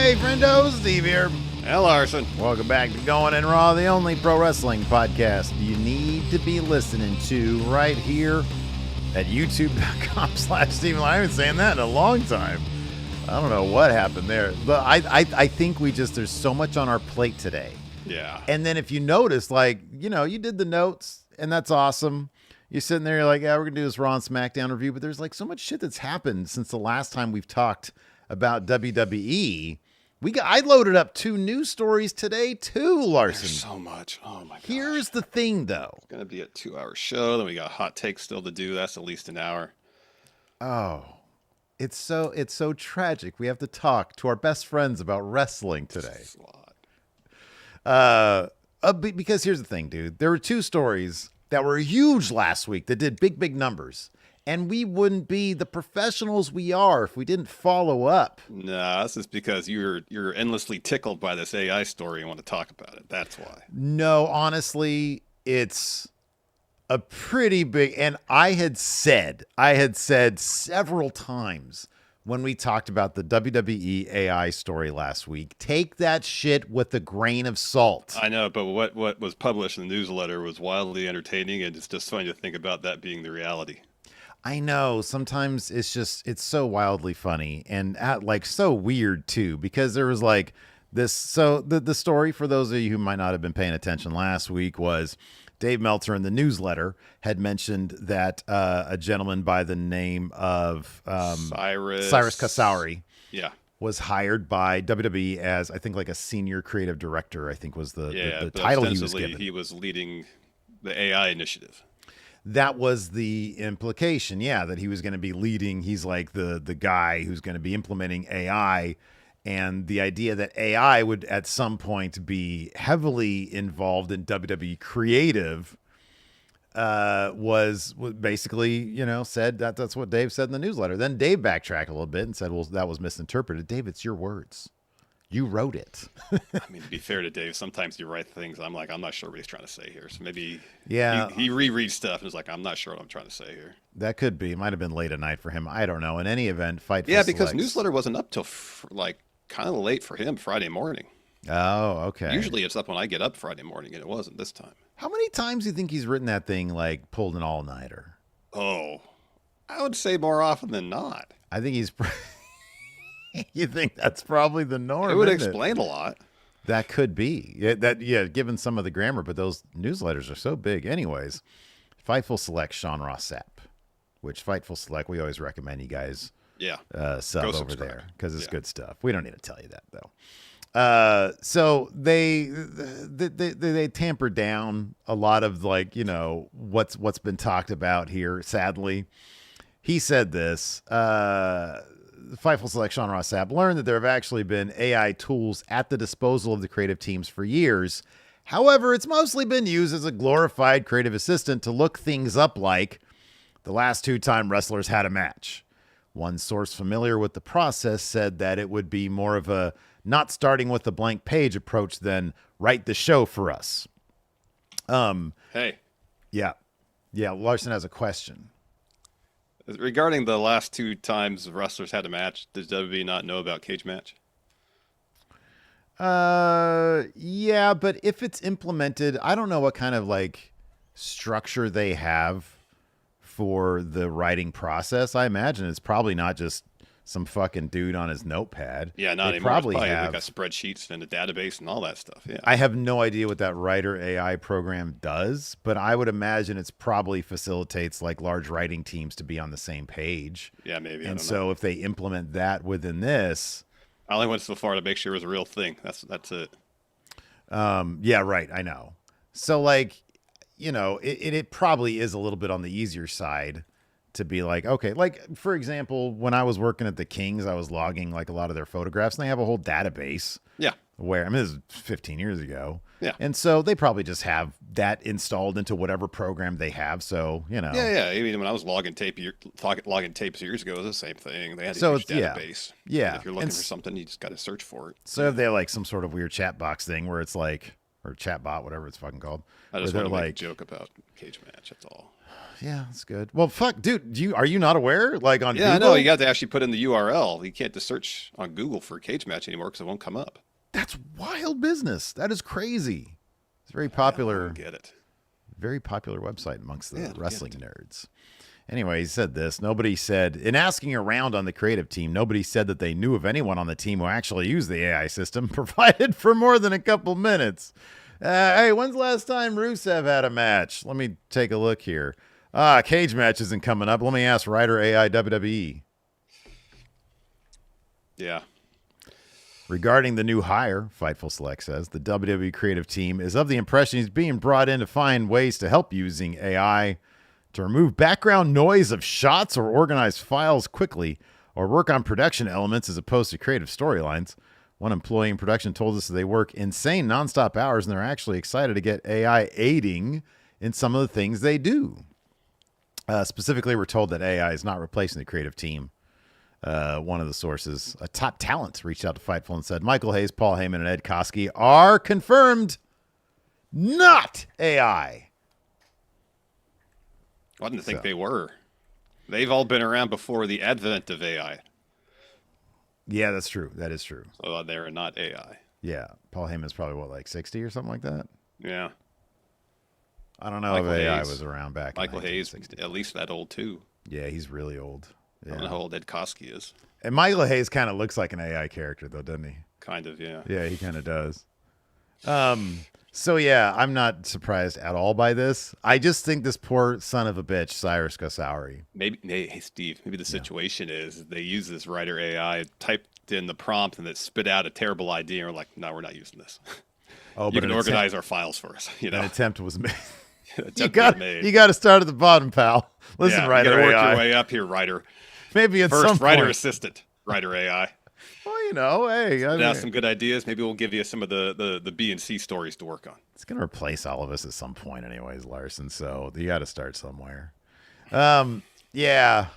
Hey, friendo, Steve here. Hey, Larson. Welcome back to Going in Raw, the only pro wrestling podcast you need to be listening to right here at youtube.com/Steven. I haven't been saying that in a long time. I don't know what happened there. But I think there's so much on our plate today. Yeah. And then if you notice, you did the notes, and that's awesome. You're sitting there, you're like, yeah, we're going to do this Raw and Smackdown review, but there's so much shit that's happened since the last time we've talked about WWE. I loaded up 2 news stories today too, Larson. There's so much. Oh my god. Here's the thing though. It's gonna be a 2-hour show. Then we got hot takes still to do. That's at least an hour. Oh, it's so tragic. We have to talk to our best friends about wrestling today. Because here's the thing, dude. There were 2 stories that were huge last week that did big numbers. And we wouldn't be the professionals we are if we didn't follow up. Nah, this is because you're endlessly tickled by this AI story and want to talk about it. That's why. No, honestly, it's a pretty big, and I had said several times when we talked about the WWE AI story last week, take that shit with a grain of salt. I know, but what was published in the newsletter was wildly entertaining, and it's just funny to think about that being the reality. I know. Sometimes it's so wildly funny and so weird too, because there was this. So the story, for those of you who might not have been paying attention last week, was Dave Meltzer in the newsletter had mentioned that a gentleman by the name of Cyrus Kasauri, was hired by WWE as, I think, a senior creative director, I think was the title he was given. He was leading the AI initiative. That was the implication, that he was going to be leading. He's the guy who's going to be implementing AI, and the idea that AI would at some point be heavily involved in WWE creative was basically, said that's what Dave said in the newsletter. Then Dave backtracked a little bit and said, well, that was misinterpreted. Dave, it's your words. You wrote it. I mean, to be fair to Dave, sometimes you write things, I'm not sure what he's trying to say here. So maybe he rereads stuff and is like, I'm not sure what I'm trying to say here. That could be. It might have been late at night for him. I don't know. In any event, because newsletter wasn't up till kind of late for him Friday morning. Oh, okay. Usually it's up when I get up Friday morning, and it wasn't this time. How many times do you think he's written that thing, pulled an all-nighter? Oh, I would say more often than not. I think he's... You think that's probably the norm? It would explain a lot. That could be. Given some of the grammar, but those newsletters are so big. Anyways, Fightful Select Sean Ross Sapp, which Fightful Select, we always recommend you guys sub over there because it's good stuff. We don't need to tell you that, though. So they tampered down a lot of what's been talked about here, sadly. He said this, Fightful Select Sean Ross Sapp learned that there have actually been AI tools at the disposal of the creative teams for years. However, it's mostly been used as a glorified creative assistant to look things up like the last 2 time wrestlers had a match. One source familiar with the process said that it would be more of a not starting with a blank page approach than write the show for us. Hey. Yeah, Larson has a question. Regarding the last 2 times wrestlers had a match, does WWE not know about cage match? Yeah, but if it's implemented, I don't know what kind of structure they have for the writing process. I imagine it's probably not just some fucking dude on his notepad. Yeah, not anymore. Probably have a spreadsheets and a database and all that stuff. Yeah. I have no idea what that writer AI program does, but I would imagine it's probably facilitates large writing teams to be on the same page. Yeah, maybe. And so if they implement that within this, I only went so far to make sure it was a real thing. That's it. Yeah, right. I know. So it probably is a little bit on the easier side to be okay, for example, when I was working at the Kings, I was logging a lot of their photographs, and they have a whole database. Yeah. Where, this is 15 years ago. Yeah. And so they probably just have that installed into whatever program they have. So, Yeah. I mean, when I was logging tapes years ago, it was the same thing. They had a huge database. Yeah. And if you're looking for something, you just got to search for it. So if they have some sort of weird chat box thing where it's or chat bot, whatever it's fucking called. I just want to make a joke about cage match. That's all. Yeah, that's good. Well, fuck, dude, are you not aware? Like on Google? I know you got to actually put in the URL. You can't just search on Google for a cage match anymore because it won't come up. That's wild business. That is crazy. It's very popular. I don't get it. Very popular website amongst the wrestling nerds. Anyway, he said this. Nobody said, in asking around on the creative team, nobody said that they knew of anyone on the team who actually used the AI system provided for more than a couple minutes. Hey, when's the last time Rusev had a match? Let me take a look here. Cage match isn't coming up. Let me ask Writer AI WWE. Yeah. Regarding the new hire, Fightful Select says, the WWE creative team is of the impression he's being brought in to find ways to help using AI to remove background noise of shots or organize files quickly or work on production elements as opposed to creative storylines. One employee in production told us that they work insane nonstop hours and they're actually excited to get AI aiding in some of the things they do. Specifically, we're told that AI is not replacing the creative team. One of the sources, a top talent, reached out to Fightful and said, Michael Hayes, Paul Heyman, and Ed Koskey are confirmed not AI. I didn't think they were. They've all been around before the advent of AI. Yeah, that's true. That is true. So they're not AI. Yeah. Paul Heyman's probably, like 60 or something like that? Yeah. I don't know if AI was around back Michael Hayes, at least that old, too. Yeah, he's really old. Yeah. I don't know how old Ed Koskey is. And Michael Hayes kind of looks like an AI character, though, doesn't he? Kind of, yeah. Yeah, he kind of does. So, yeah, I'm not surprised at all by this. I just think this poor son of a bitch, Cyrus Gossauri. Hey, Steve, maybe the situation is they use this writer AI, typed in the prompt, and it spit out a terrible idea, and we're like, no, we're not using this. You can organize our files for us. An attempt was made. You got to start at the bottom, pal. Listen, writer AI. You got to work your way up here, writer. Maybe at First, some point. writer assistant, writer AI. Well, hey. Now some good ideas. Maybe we'll give you some of the B and C stories to work on. It's going to replace all of us at some point anyways, Larson. So you got to start somewhere. Yeah.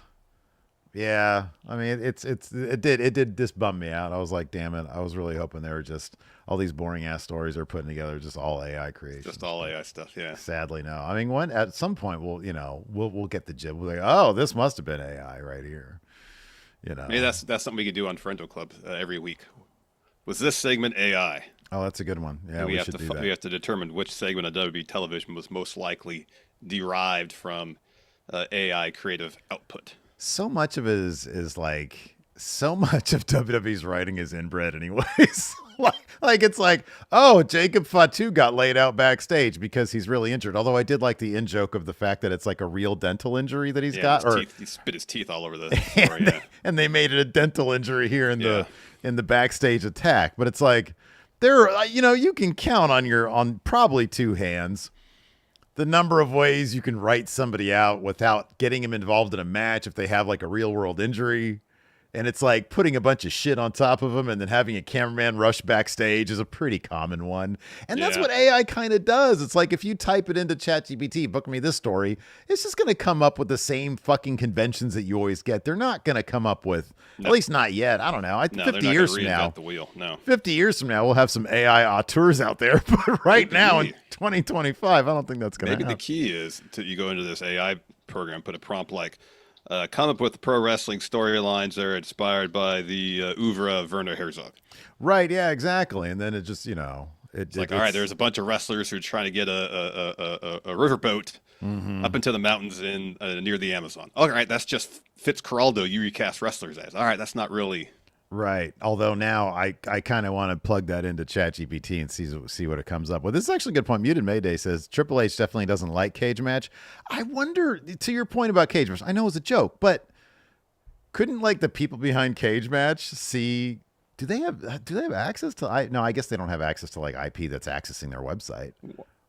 I mean, it did just bum me out. I was like, damn it. I was really hoping they were just all these boring ass stories they're putting together, just all AI creation. Just all AI stuff. Yeah. Sadly, no. I mean, at some point we'll get the jib. We'll be like, oh, this must have been AI right here. Maybe that's something we could do on Friendo Club every week. Was this segment AI? Oh, that's a good one. Yeah, we should do that. We have to determine which segment of WWE television was most likely derived from AI creative output. So much of it is like, so much of WWE's writing is inbred anyways. like it's like, oh, Jacob Fatu got laid out backstage because he's really injured. Although I did like the in joke of the fact that it's like a real dental injury that he's got. He spit his teeth all over the floor, and they made it a dental injury here in the backstage attack. But it's like, you can count on probably two hands the number of ways you can write somebody out without getting him involved in a match if they have like a real world injury. And it's like putting a bunch of shit on top of them and then having a cameraman rush backstage is a pretty common one. And that's what AI kind of does. It's like if you type it into ChatGPT, book me this story, it's just going to come up with the same fucking conventions that you always get. They're not going to come up with, at least not yet. I don't know. 50 years from now, the wheel. No. 50 years from now, we'll have some AI auteurs out there. But right now in 2025, I don't think that's going to happen. Maybe the key is you go into this AI program, put a prompt like, come up with pro wrestling storylines that are inspired by the oeuvre of Werner Herzog. Right, yeah, exactly. And then it just, it's like, all right, there's a bunch of wrestlers who are trying to get a riverboat up into the mountains in near the Amazon. All right, that's just Fitzcarraldo you recast wrestlers as. All right, that's not really... Right. Although now I kind of want to plug that into ChatGPT and see what it comes up with. This is actually a good point. Muted Mayday says Triple H definitely doesn't like cage match. I wonder, to your point about cage match, I know it's a joke, but couldn't like the people behind cage match see? Do they have access to? No, I guess they don't have access to like IP that's accessing their website.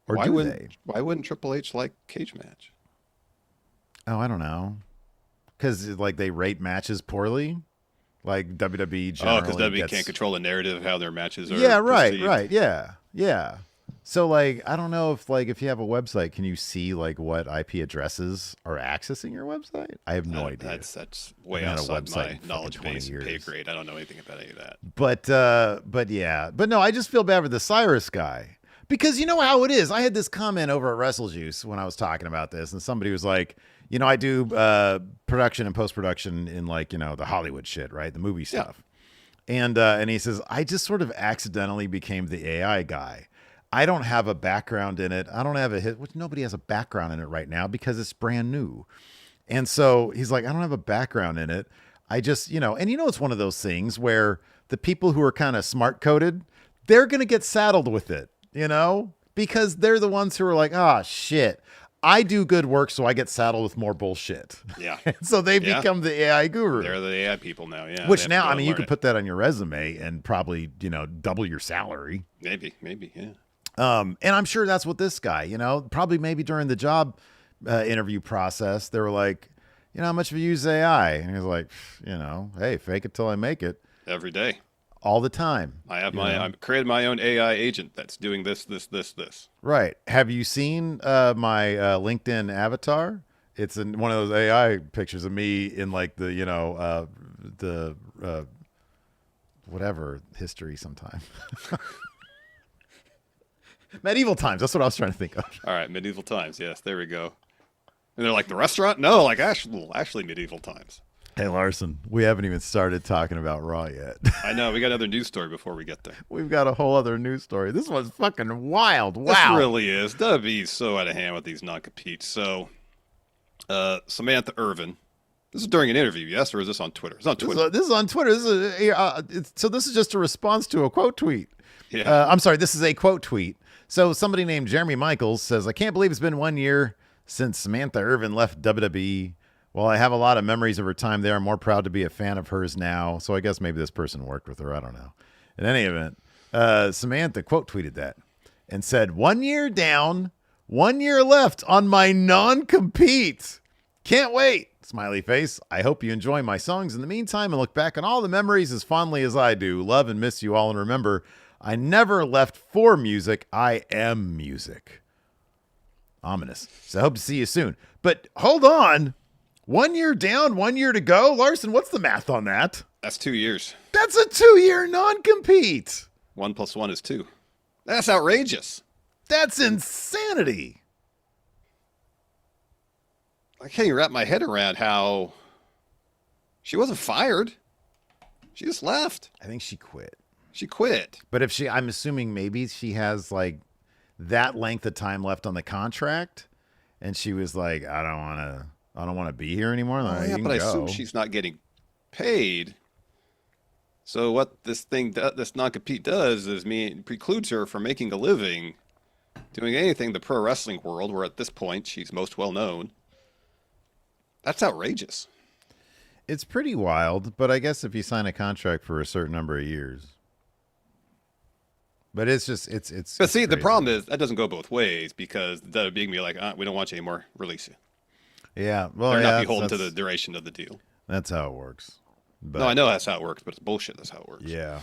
Or why wouldn't Triple H like cage match? Oh, I don't know. Because like they rate matches poorly. Like WWE generally. Oh, because WWE can't control the narrative of how their matches are. Yeah, right. Yeah. So like, I don't know if you have a website, can you see like what IP addresses are accessing your website? I have no idea. That's way outside my knowledge base, pay grade. I don't know anything about any of that. But no, I just feel bad for the Cyrus guy Because you know how it is. I had this comment over at WrestleJuice when I was talking about this, and somebody was like, I do production and post-production in like, the Hollywood shit, right? The movie stuff. Yeah. And he says, I just sort of accidentally became the AI guy. I don't have a background in it. I don't have which nobody has a background in it right now because it's brand new. And so he's like, I don't have a background in it. I just, and it's one of those things where the people who are kind of smart coded, they're going to get saddled with it. Because they're the ones who are like, shit, I do good work, so I get saddled with more bullshit. Yeah. So they become the AI guru. They're the AI people now, yeah. Which now, you could put that on your resume and probably, double your salary. Maybe, yeah. And I'm sure that's what this guy, probably maybe during the job interview process, they were like, how much have you used AI? And he was like, hey, fake it till I make it. Every day. All the time. I've created my own AI agent that's doing this. Right. Have you seen my LinkedIn avatar? It's in one of those AI pictures of me in like the, whatever history sometime. Medieval times. That's what I was trying to think of. All right. Medieval times. Yes. There we go. And they're like the restaurant? No, like actually medieval times. Hey, Larson, we haven't even started talking about Raw yet. I know. We got another news story before we get there. We've got a whole other news story. This one's fucking wild. Wow. This really is. WWE's so out of hand with these non-competes. So, Samantha Irvin, this is during an interview, yes? Or is this on Twitter? It's on Twitter. This is on Twitter. So this is just a response to a quote tweet. Yeah. I'm sorry. This is a quote tweet. So somebody named Jeremy Michaels says, I can't believe it's been 1 year since Samantha Irvin left WWE. Well, I have a lot of memories of her time there. I'm more proud to be a fan of hers now. So I guess maybe this person worked with her. I don't know. In any event, Samantha quote tweeted that and said, 1 year down, 1 year left on my non-compete. Can't wait. Smiley face. I hope you enjoy my songs in the meantime and look back on all the memories as fondly as I do. Love and miss you all. And remember, I never left for music. I am music. Ominous. So I hope to see you soon. But hold on. 1 year down, 1 year to go. Larson, what's the math on that? That's 2 years. That's a 2-year non-compete. 1 + 1 is 2. That's outrageous. That's insanity. I can't even wrap my head around how she wasn't fired. She just left. I think she quit. She quit. But I'm assuming maybe she has like that length of time left on the contract, and she was like, I don't want to be here anymore. Like, yeah, but I assume she's not getting paid. So what this non-compete does is precludes her from making a living doing anything in the pro wrestling world, where at this point she's most well known. That's outrageous. It's pretty wild, but I guess if you sign a contract for a certain number of years. But it's just, it's. But see, the problem is that doesn't go both ways, because the being me like, we don't want you anymore, release you. Yeah, well, they're not beholden to the duration of the deal. That's how it works. But, no, I know that's how it works, but it's bullshit. That's how it works. Yeah,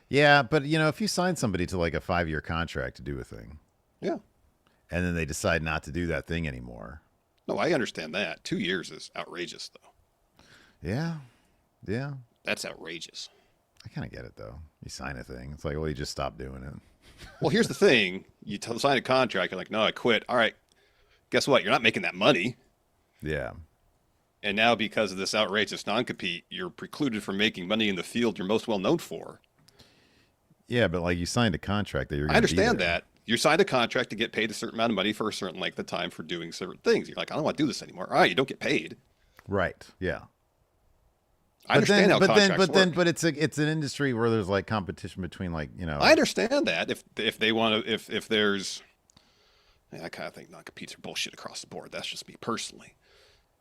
yeah, but if you sign somebody to like a 5-year contract to do a thing, yeah, and then they decide not to do that thing anymore. No, I understand that. 2 years is outrageous, though. Yeah. That's outrageous. I kind of get it though. You sign a thing, it's like, well, you just stop doing it. Well, here's the thing: you sign a contract, you're like, no, I quit. All right, guess what? You're not making that money. Yeah. And now, because of this outrageous non-compete, you're precluded from making money in the field you're most well known for. Yeah, but like you signed a contract that you're. I understand that. You signed a contract to get paid a certain amount of money for a certain length of time for doing certain things. You're like, I don't want to do this anymore. All right, you don't get paid. Right. Yeah. I understand how contracts work. But it's an industry where there's like competition between like, I understand that if they want to, if there's, I kind of think non-competes are bullshit across the board. That's just me personally.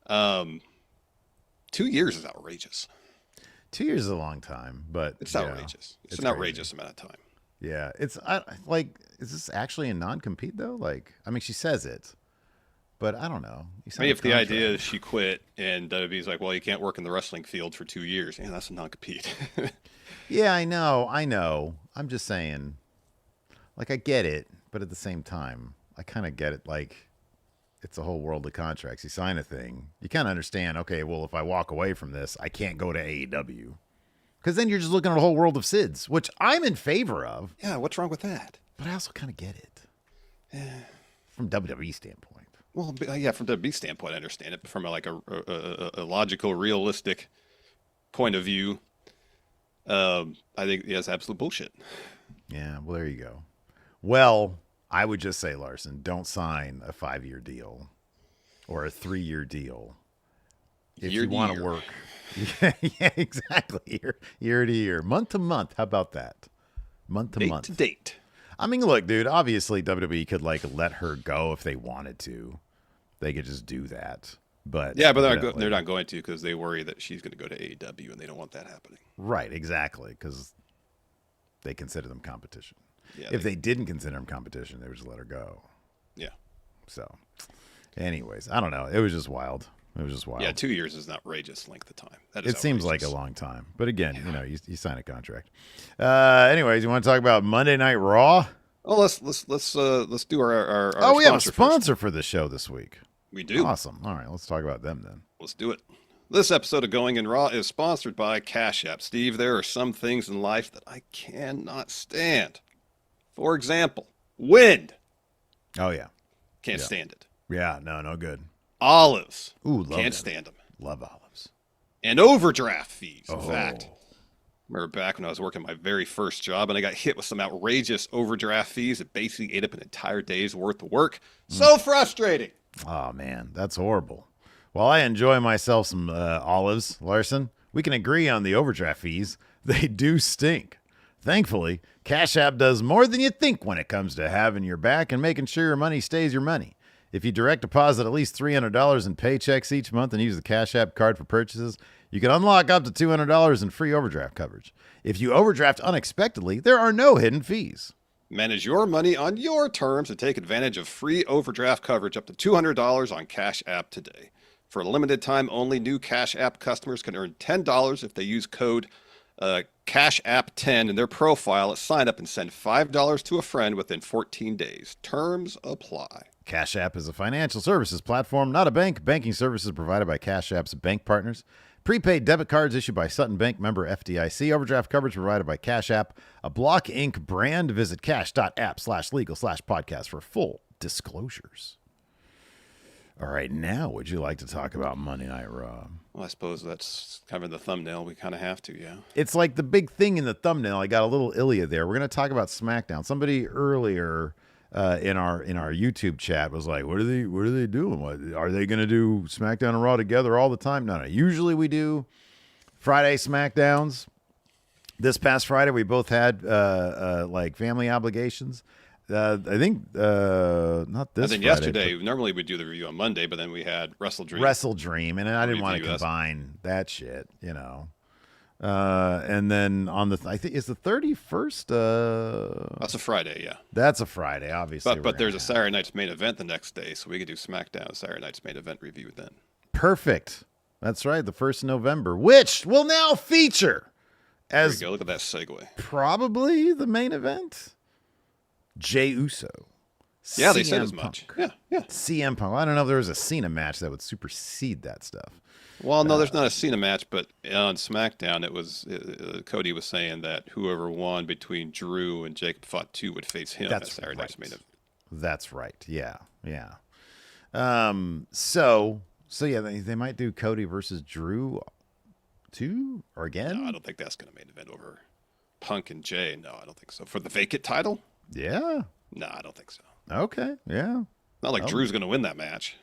2 years is outrageous. 2 years is a long time, but it's outrageous. It's an outrageous amount of time. Yeah, is this actually a non-compete though? Like, I mean, she says it, but I don't know. If the idea is she quit and WWE's like, well, you can't work in the wrestling field for 2 years, yeah, that's a non-compete. Yeah, I know. I'm just saying, like, I get it, but at the same time, I kind of get it. Like, it's a whole world of contracts. You sign a thing, you kind of understand. Okay, well, if I walk away from this, I can't go to AEW. Because then you're just looking at a whole world of SIDS, which I'm in favor of. Yeah, what's wrong with that? But I also kind of get it from WWE standpoint. Well, yeah, from WWE standpoint, I understand it. But from a logical, realistic point of view, I think it's absolute bullshit. Yeah, well, there you go. Well, I would just say, Larson, don't sign a 5-year deal or a 3-year deal if you want to work. Yeah, exactly. Year to year, month to month. How about that? Month to month. Date to date. I mean, look, dude, obviously WWE could let her go if they wanted to. They could just do that. But yeah, but they're not going to because they worry that she's going to go to AEW and they don't want that happening. Right, exactly, because they consider them competition. Yeah, if they didn't consider them competition, they would just let her go. Yeah. So, anyways, I don't know. It was just wild. Yeah, 2 years is an outrageous length of time. It seems like a long time. But again, you sign a contract. Anyways, you want to talk about Monday Night Raw? Oh, let's do our Oh, we have a sponsor for the show this week. We do. Awesome. All right, let's talk about them then. Let's do it. This episode of Going in Raw is sponsored by Cash App. Steve, there are some things in life that I cannot stand. For example, wind. Oh, yeah. Can't stand it. Yeah, no good. Olives. Ooh, can't stand them. Love olives. And overdraft fees. In fact, I remember back when I was working my very first job and I got hit with some outrageous overdraft fees that basically ate up an entire day's worth of work. So frustrating. Oh, man, that's horrible. While I enjoy myself some olives, Larson, we can agree on the overdraft fees. They do stink. Thankfully, Cash App does more than you think when it comes to having your back and making sure your money stays your money. If you direct deposit at least $300 in paychecks each month and use the Cash App card for purchases, you can unlock up to $200 in free overdraft coverage. If you overdraft unexpectedly, there are no hidden fees. Manage your money on your terms and take advantage of free overdraft coverage up to $200 on Cash App today. For a limited time only, new Cash App customers can earn $10 if they use code Cash App 10 in their profile at sign up and send $5 to a friend within 14 days. Terms apply. Cash App is a financial services platform, not a bank. Banking services provided by Cash App's bank partners. Prepaid debit cards issued by Sutton Bank, member FDIC. Overdraft coverage provided by Cash App, a Block Inc. brand. Visit cash.app/legal/podcast for full disclosures. All right, now would you like to talk about Monday Night Raw? Well, I suppose that's kind of the thumbnail. We kind of have to, yeah. It's like the big thing in the thumbnail. I got a little Ilja there. We're going to talk about Smackdown. Somebody earlier in our YouTube chat was like, "What are they doing? What are they going to do? Smackdown and Raw together all the time?" No. Usually we do Friday Smackdowns. This past Friday we both had like family obligations. I think not this. And then yesterday, normally we do the review on Monday, but then we had Wrestle Dream, and I didn't want to combine that shit, And then on I think it's the 31st. That's a Friday, yeah. That's a Friday, obviously. But there's a Saturday night's main event the next day, so we could do Smackdown Saturday night's main event review then. Perfect. That's right, the 1st of November, which will now feature as there we go. Look at that segue. Probably the main event. Jey Uso. Yeah, they said as much. Yeah. CM Punk. I don't know if there was a Cena match that would supersede that stuff. Well, no, there's not a Cena match, but on SmackDown, it was Cody was saying that whoever won between Drew and Jacob Fatu would face him at Saturday night's main event. That's right. Yeah. So yeah, they might do Cody versus Drew too or again. No, I don't think that's going to main event over Punk and Jay. No, I don't think so. For the vacant title. Yeah. No, I don't think so. Okay. Yeah. Not like Drew's going to win that match.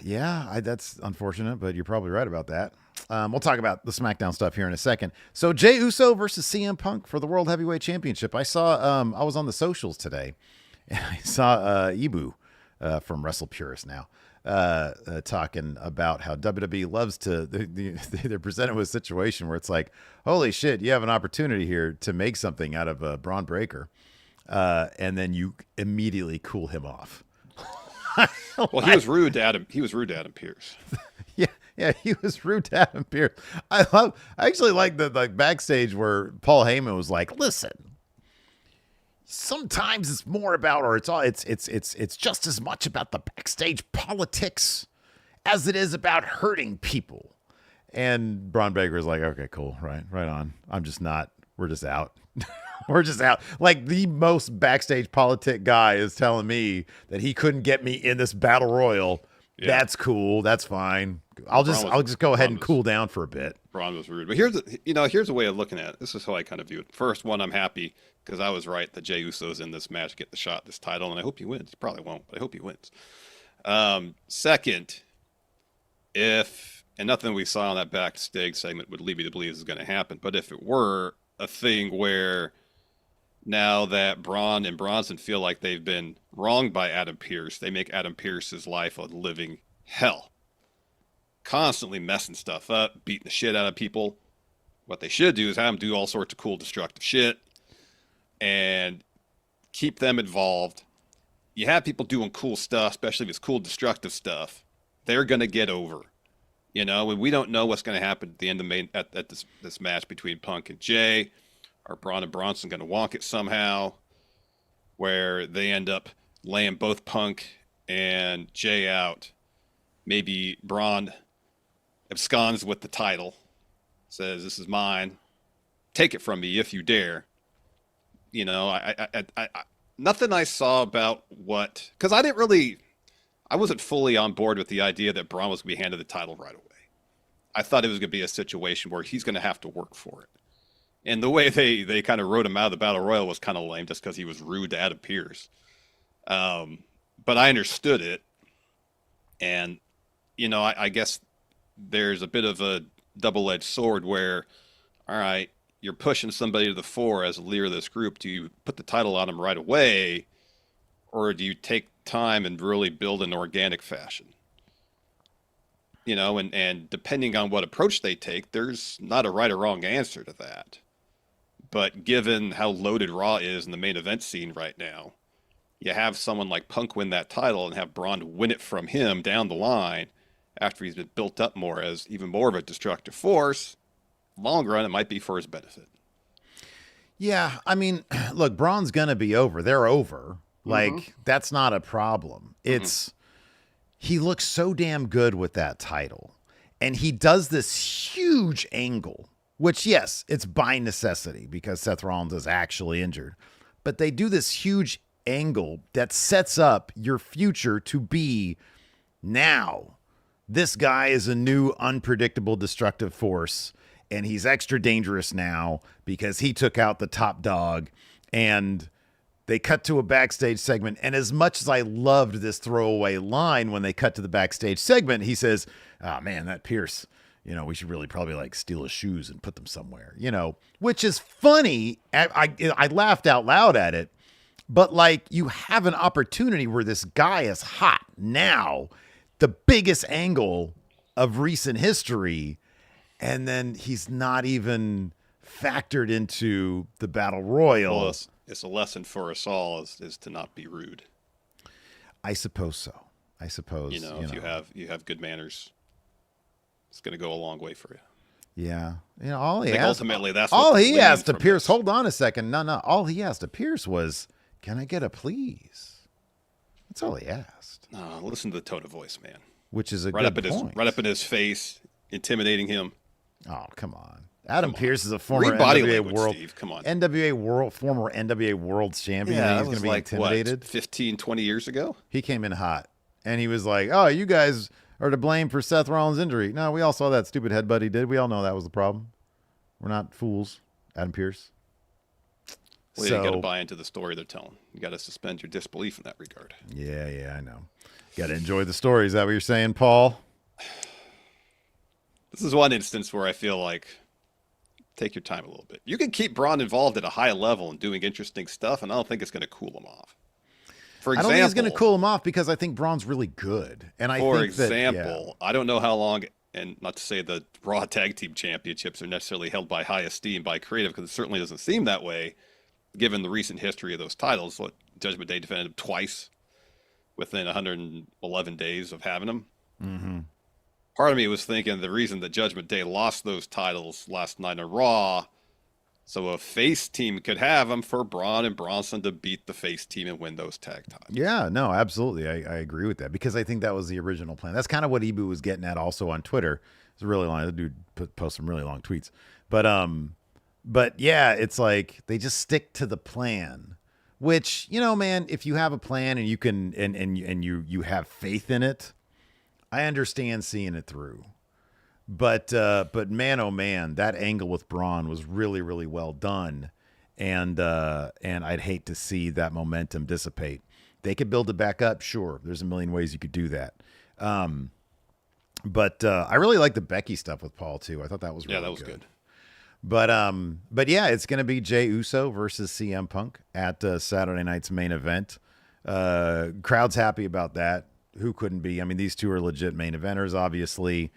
Yeah, that's unfortunate, but you're probably right about that. We'll talk about the SmackDown stuff here in a second. So Jey Uso versus CM Punk for the World Heavyweight Championship. I saw. I was on the socials today, and I saw Ibu from Wrestle Purist now talking about how WWE loves to. They're presented with a situation where it's like, holy shit, you have an opportunity here to make something out of Braun Breaker, and then you immediately cool him off. Well, he was rude to Adam. He was rude to Adam Pearce. Yeah, he was rude to Adam Pearce. I actually like the backstage where Paul Heyman was like, "Listen, sometimes it's more about, or it's just as much about the backstage politics as it is about hurting people." And Braun Breaker was like, "Okay, cool, right on. I'm just not. We're just out." We're just out. Like the most backstage politic guy is telling me that he couldn't get me in this battle royal. Yeah. That's cool. That's fine. I'll just go ahead and cool down for a bit. Braun was rude. But here's a way of looking at it. This is how I kind of view it. First one, I'm happy because I was right that Jey Uso's in this match, get the shot, this title, and I hope he wins. He probably won't, but I hope he wins. Second, and nothing we saw on that backstage segment would lead me to believe this is going to happen, but if it were a thing where now that Braun and Bronson feel like they've been wronged by Adam Pearce, they make Adam Pearce's life a living hell. Constantly messing stuff up, beating the shit out of people. What they should do is have them do all sorts of cool, destructive shit and keep them involved. You have people doing cool stuff, especially if it's cool, destructive stuff. They're going to get over. You know, and we don't know what's going to happen at the end of this match between Punk and Jay. Are Braun and Bronson going to wonk it somehow, where they end up laying both Punk and Jay out? Maybe Braun absconds with the title, says, "This is mine. Take it from me if you dare." You know, I nothing I saw about because I wasn't fully on board with the idea that Braun was going to be handed the title right away. I thought it was going to be a situation where he's going to have to work for it. And the way they kind of wrote him out of the Battle Royal was kind of lame just because he was rude to Adam Pearce. But I understood it. And, you know, I guess there's a bit of a double-edged sword where, all right, you're pushing somebody to the fore as a leader of this group. Do you put the title on him right away? Or do you take time and really build an organic fashion? You know, and depending on what approach they take, there's not a right or wrong answer to that. But given how loaded Raw is in the main event scene right now, you have someone like Punk win that title and have Braun win it from him down the line after he's been built up more as even more of a destructive force. Long run, it might be for his benefit. Yeah, I mean, look, Braun's going to be over. They're over. Like, that's not a problem. It's he looks so damn good with that title. And he does this huge angle, which, yes, it's by necessity because Seth Rollins is actually injured. But they do this huge angle that sets up your future to be now. This guy is a new, unpredictable, destructive force. And he's extra dangerous now because he took out the top dog. And they cut to a backstage segment, and as much as I loved this throwaway line when they cut to the backstage segment, he says, "Oh man, that Pearce, you know, we should really probably like steal his shoes and put them somewhere," you know, which is funny. I laughed out loud at it, but like you have an opportunity where this guy is hot now, the biggest angle of recent history, and then he's not even factored into the Battle Royal. Well, it's a lesson for us all is to not be rude. I suppose so. I suppose, you know, if you have good manners, it's going to go a long way for you. Yeah. You know, all he asked to Pearce. Hold on a second. No. All he asked to Pearce was, "Can I get a please?" That's all he asked. Listen to the tone of voice, man. Which is a good point. Right up in his face, intimidating him. Oh, come on. Adam Pearce is a former former NWA World Champion. Yeah, he's going to be intimidated. What, 15, 20 years ago? He came in hot, and he was like, "Oh, you guys are to blame for Seth Rollins' injury." No, we all saw that stupid headbutt he did. We all know that was the problem. We're not fools, Adam Pearce. Well, you got to buy into the story they're telling. You got to suspend your disbelief in that regard. Yeah, I know. Got to enjoy the story. Is that what you're saying, Paul? This is one instance where I feel like take your time a little bit. You can keep Braun involved at a high level and doing interesting stuff, and I don't think it's going to cool him off. For example, I don't think it's going to cool him off because I think Braun's really good. And I I don't know how long, and not to say the Raw Tag Team Championships are necessarily held by high esteem by creative, because it certainly doesn't seem that way, given the recent history of those titles. What, Judgment Day defended them twice within 111 days of having them. Mm-hmm. Part of me was thinking the reason that Judgment Day lost those titles last night on Raw, so a face team could have them for Braun and Bronson to beat the face team and win those tag titles. Yeah, no, absolutely. I agree with that because I think that was the original plan. That's kind of what Ibu was getting at also on Twitter. It's really long. The dude posts some really long tweets. But But yeah, it's like they just stick to the plan, which, man, if you have a plan and you can, and you have faith in it, I understand seeing it through. But man, oh man, that angle with Braun was really, really well done. And I'd hate to see that momentum dissipate. They could build it back up. Sure. There's a million ways you could do that. But I really like the Becky stuff with Paul too. I thought that was really that was good. But yeah, it's going to be Jey Uso versus CM Punk at Saturday night's main event. Crowd's happy about that. Who couldn't be? I mean, these two are legit main eventers, obviously.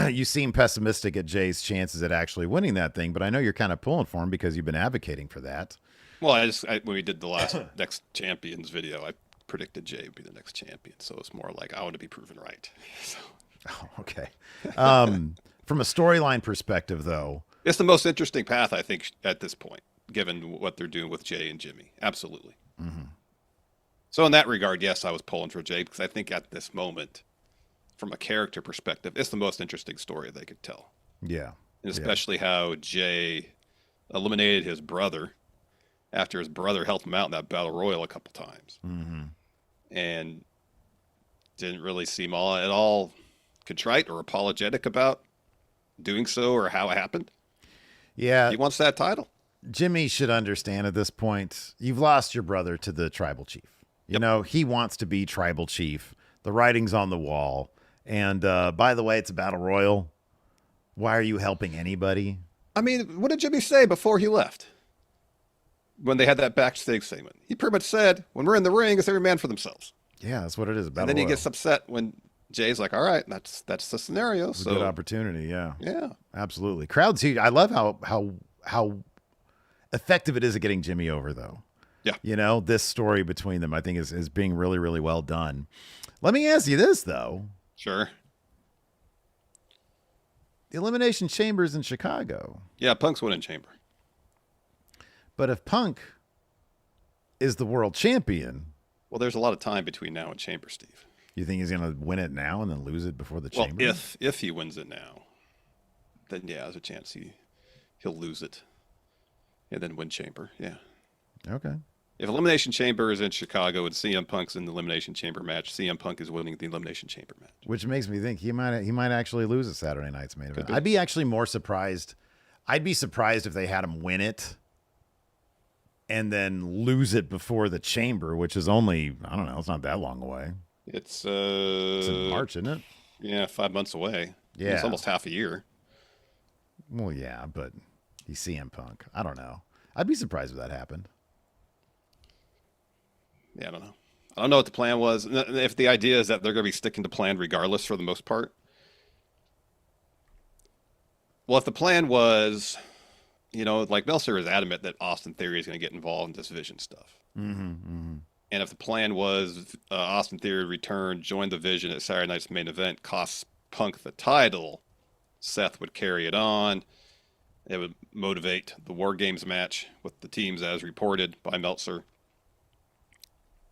You seem pessimistic at Jay's chances at actually winning that thing, but I know you're kind of pulling for him because you've been advocating for that. Well, when we did the last next champions video, I predicted Jay would be the next champion, so it's more like I want to be proven right. So. Oh, okay. From a storyline perspective, though, it's the most interesting path, I think, at this point, given what they're doing with Jay and Jimmy. Absolutely. Mm-hmm. So in that regard, yes, I was pulling for Jay because I think at this moment, from a character perspective, it's the most interesting story they could tell. Yeah. And especially how Jay eliminated his brother after his brother helped him out in that battle royal a couple times. Mm-hmm. And didn't really seem at all contrite or apologetic about doing so or how it happened. Yeah. He wants that title. Jimmy should understand at this point, you've lost your brother to the tribal chief. You know, he wants to be tribal chief. The writing's on the wall. And by the way, it's a battle royal. Why are you helping anybody? I mean, what did Jimmy say before he left? When they had that backstage segment, he pretty much said, when we're in the ring, it's every man for themselves. Yeah, that's what it is. And then he gets upset when Jay's like, all right, that's the scenario. It's a good opportunity. Yeah. Yeah. Absolutely. Crowds huge. I love how effective it is at getting Jimmy over, though. Yeah. You know, this story between them, I think, is being really, really well done. Let me ask you this, though. Sure. The Elimination Chamber's in Chicago. Yeah, Punk's winning Chamber. But if Punk is the world champion... Well, there's a lot of time between now and Chamber, Steve. You think he's going to win it now and then lose it before the Chamber? Well, if he wins it now, then yeah, there's a chance he'll lose it and then win Chamber. Yeah. Okay. If Elimination Chamber is in Chicago and CM Punk's in the Elimination Chamber match, CM Punk is winning the Elimination Chamber match. Which makes me think he might actually lose a Saturday night's main event. I'd be actually more surprised. I'd be surprised if they had him win it and then lose it before the Chamber, which is only, I don't know, it's not that long away. It's in March, isn't it? Yeah, 5 months away. Yeah. It's almost half a year. Well, yeah, but he's CM Punk. I don't know. I'd be surprised if that happened. Yeah, I don't know. I don't know what the plan was. If the idea is that they're going to be sticking to plan regardless for the most part. Well, if the plan was, like Meltzer is adamant that Austin Theory is going to get involved in this Vision stuff. Mm-hmm, mm-hmm. And if the plan was Austin Theory return, join the Vision at Saturday night's main event, costs Punk the title, Seth would carry it on. It would motivate the War Games match with the teams as reported by Meltzer.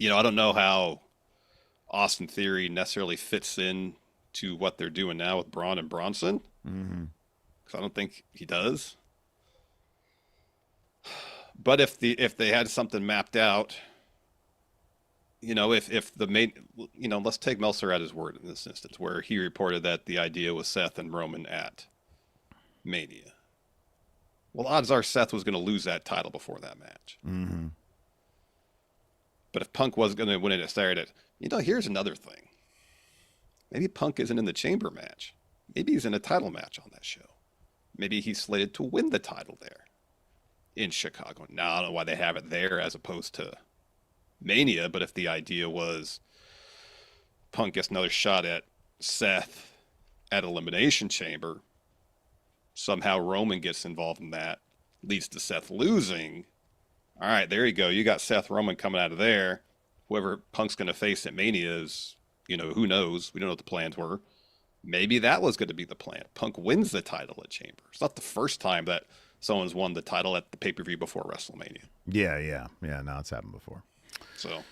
I don't know how Austin Theory necessarily fits in to what they're doing now with Braun and Bronson. Mm-hmm. Because I don't think he does. But if they had something mapped out, if the main, let's take Meltzer at his word in this instance, where he reported that the idea was Seth and Roman at Mania. Well, odds are Seth was going to lose that title before that match. Mm-hmm. But if Punk was going to win it at Saturday, here's another thing. Maybe Punk isn't in the Chamber match. Maybe he's in a title match on that show. Maybe he's slated to win the title there in Chicago. Now, I don't know why they have it there as opposed to Mania, but if the idea was Punk gets another shot at Seth at Elimination Chamber, somehow Roman gets involved in that, leads to Seth losing. All right, there you go. You got Seth Roman coming out of there. Whoever Punk's going to face at Mania is, who knows? We don't know what the plans were. Maybe that was going to be the plan. Punk wins the title at Chamber. It's not the first time that someone's won the title at the pay-per-view before WrestleMania. Yeah. No, it's happened before. So,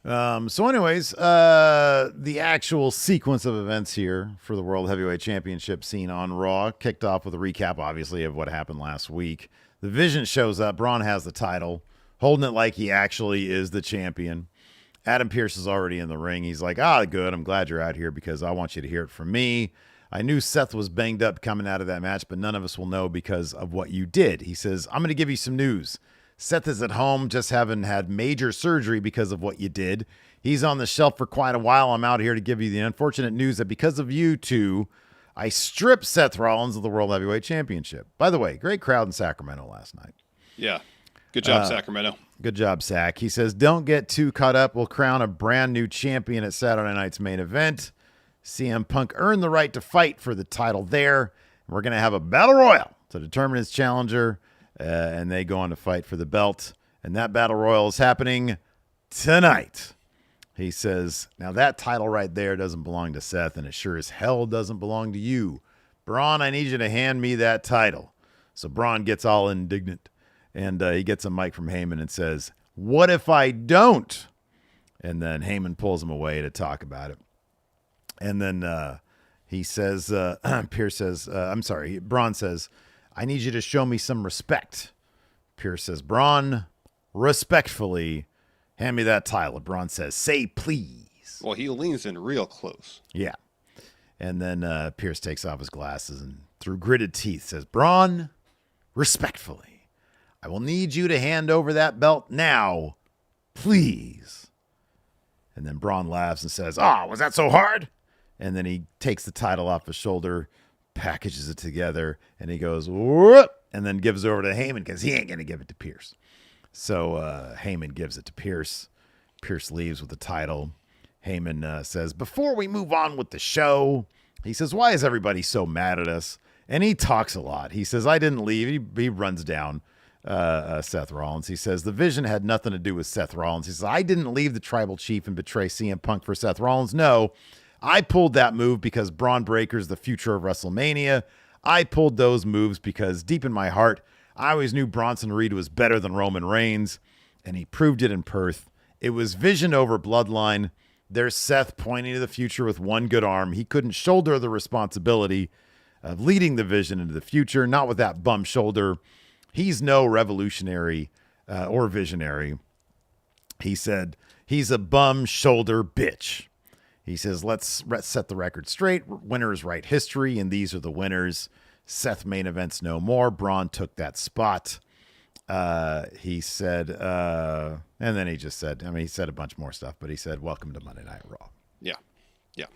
So anyways, the actual sequence of events here for the World Heavyweight Championship scene on Raw kicked off with a recap, obviously, of what happened last week. The Vision shows up. Braun has the title, holding it like he actually is the champion. Adam Pearce is already in the ring. He's like, good. I'm glad you're out here because I want you to hear it from me. I knew Seth was banged up coming out of that match, but none of us will know because of what you did. He says, I'm going to give you some news. Seth is at home, just having had major surgery because of what you did. He's on the shelf for quite a while. I'm out here to give you the unfortunate news that because of you two, I stripped Seth Rollins of the World Heavyweight Championship. By the way, great crowd in Sacramento last night. Yeah. Good job, Sacramento. Good job, Sac. He says, don't get too caught up. We'll crown a brand new champion at Saturday night's main event. CM Punk earned the right to fight for the title there. We're going to have a battle royal to determine his challenger. And they go on to fight for the belt. And that battle royal is happening tonight. He says, now that title right there doesn't belong to Seth, and it sure as hell doesn't belong to you. Braun, I need you to hand me that title. So Braun gets all indignant. And he gets a mic from Heyman and says, what if I don't? And then Heyman pulls him away to talk about it. And then he says, Braun says, I need you to show me some respect. Pearce says, Braun, respectfully, hand me that title. Braun says, say please. Well, he leans in real close. Yeah. And then Pearce takes off his glasses and through gritted teeth says, Braun, respectfully, I will need you to hand over that belt now, please. And then Braun laughs and says, was that so hard? And then he takes the title off his shoulder, packages it together, and he goes, whoop, and then gives it over to Heyman because he ain't going to give it to Pearce. So Heyman gives it to Pearce. Pearce leaves with the title. Heyman says, before we move on with the show, he says, why is everybody so mad at us? And he talks a lot. He says, I didn't leave. He runs down Seth Rollins. He says, the Vision had nothing to do with Seth Rollins. He says, I didn't leave the Tribal Chief and betray CM Punk for Seth Rollins. No, I pulled that move because Braun Breaker's the future of WrestleMania. I pulled those moves because deep in my heart, I always knew Bronson Reed was better than Roman Reigns, and he proved it in Perth. It was Vision over Bloodline. There's Seth pointing to the future with one good arm. He couldn't shoulder the responsibility of leading the Vision into the future, not with that bum shoulder. He's no revolutionary or visionary. He said, he's a bum shoulder bitch. He says, let's set the record straight. Winners write history, and these are the winners. Seth main events no more. Braun took that spot. He said, and then he just said, he said a bunch more stuff, but he said, welcome to Monday Night Raw. Yeah. Yeah.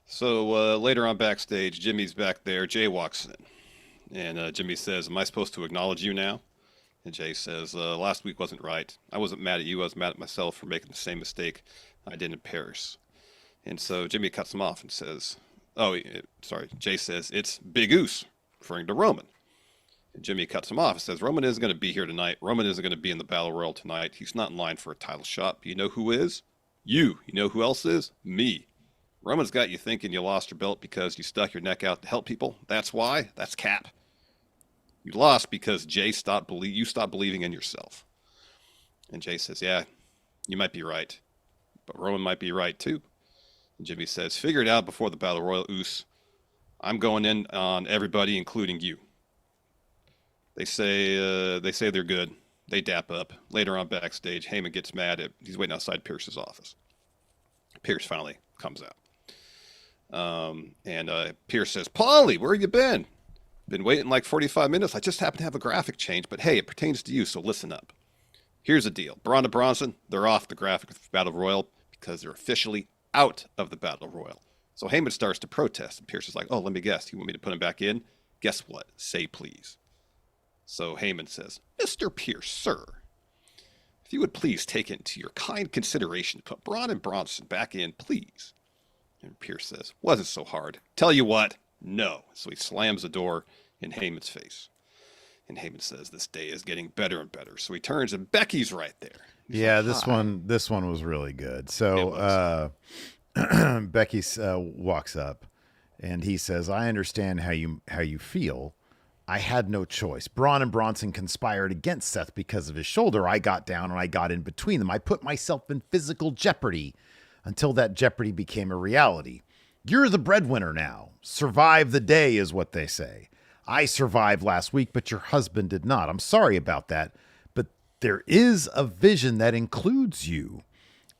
So later on backstage, Jimmy's back there. Jay walks in, and Jimmy says, am I supposed to acknowledge you now? And Jay says, last week wasn't right. I wasn't mad at you. I was mad at myself for making the same mistake I did in Paris. And so Jimmy cuts him off and says, Jay says, it's Big Oos, referring to Roman. And Jimmy cuts him off and says, Roman isn't going to be here tonight. Roman isn't going to be in the Battle Royal tonight. He's not in line for a title shot. But you know who is? You. You know who else is? Me. Roman's got you thinking you lost your belt because you stuck your neck out to help people. That's why. That's cap. You lost because you stopped believing in yourself. And Jay says, yeah, you might be right. But Roman might be right too. And Jimmy says, figure it out before the Battle Royal, Oos. I'm going in on everybody, including you. They say they're good. They dap up. Later on backstage, Heyman gets mad. He's waiting outside Pierce's office. Pierce finally comes out. And Pierce says, Paulie, where have you been? Been waiting like 45 minutes. I just happen to have a graphic change, but hey, it pertains to you, so listen up. Here's the deal. Braun and Bronson, they're off the graphic Battle Royal because they're officially out of the Battle Royal. So Heyman starts to protest, and Pierce is like, let me guess. You want me to put him back in? Guess what? Say please. So Heyman says, Mr. Pierce, sir, if you would please take into your kind consideration to put Braun and Bronson back in, please. And Pierce says, wasn't so hard. Tell you what, no. So he slams the door in Heyman's face. And Heyman says, this day is getting better and better. So he turns, and Becky's right there. He's like, this one was really good. So Becky walks up, and he says, I understand how you feel. I had no choice. Braun and Bronson conspired against Seth because of his shoulder. I got down and I got in between them. I put myself in physical jeopardy until that jeopardy became a reality. You're the breadwinner now. Survive the day is what they say. I survived last week, but your husband did not. I'm sorry about that, but there is a vision that includes you.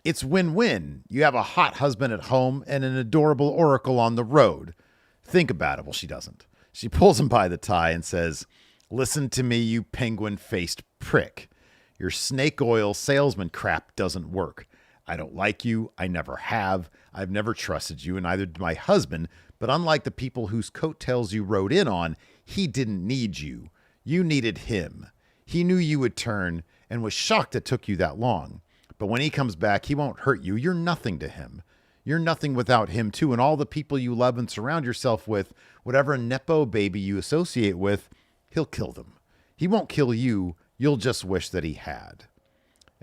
It's win-win. You have a hot husband at home and an adorable oracle on the road. Think about it. Well, she doesn't. She pulls him by the tie and says, listen to me, you penguin-faced prick. Your snake oil salesman crap doesn't work. I don't like you. I never have. I've never trusted you, and neither did my husband. But unlike the people whose coattails you rode in on, he didn't need you. You needed him. He knew you would turn and was shocked it took you that long. But when he comes back, he won't hurt you. You're nothing to him. You're nothing without him, too. And all the people you love and surround yourself with, whatever Nepo baby you associate with, he'll kill them. He won't kill you. You'll just wish that he had.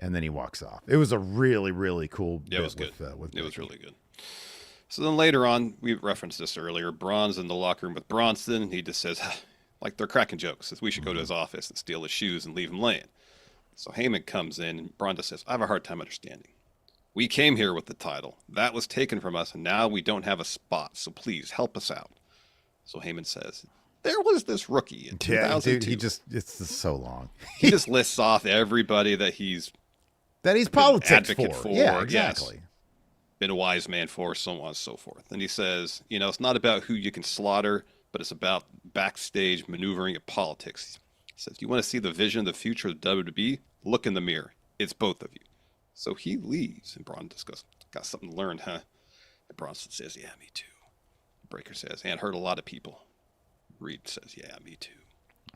And then he walks off. It was a really, really cool bit. It was good. With it was really good. So then later on, we referenced this earlier, Braun's in the locker room with Bronson, and he just says, like they're cracking jokes, says we should go to his office and steal his shoes and leave him laying. So Heyman comes in, and Braun just says, I have a hard time understanding. We came here with the title. That was taken from us, and now we don't have a spot, so please help us out. So Heyman says, there was this rookie in 2002. Yeah, dude, it's just so long. He just lists off everybody that he's politics for. Yeah, exactly. Yes, been a wise man for, so on and so forth. And he says, it's not about who you can slaughter, but it's about backstage maneuvering and politics. He says, you want to see the vision of the future of WWE? Look in the mirror. It's both of you. So he leaves, and Braun just goes, got something to learn, huh? And Bronson says, yeah, me too. Breaker says, and hurt a lot of people. Reed says, yeah, me too.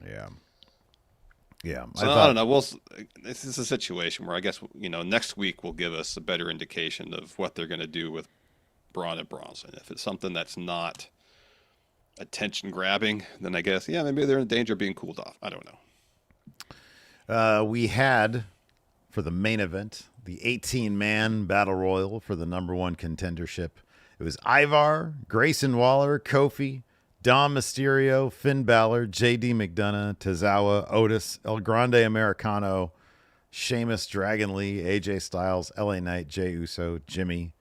Yeah. Yeah. So I don't know. This is a situation where I guess, next week will give us a better indication of what they're going to do with Braun and Bronson. If it's something that's not attention grabbing, then I guess, maybe they're in danger of being cooled off. I don't know. We had, for the main event, the 18-man battle royal for the number one contendership. It was Ivar, Grayson Waller, Kofi, Dom Mysterio, Finn Balor, JD McDonough, Tozawa, Otis, El Grande Americano, Sheamus, Dragon Lee, AJ Styles, LA Knight, Jey Uso, Jimmy,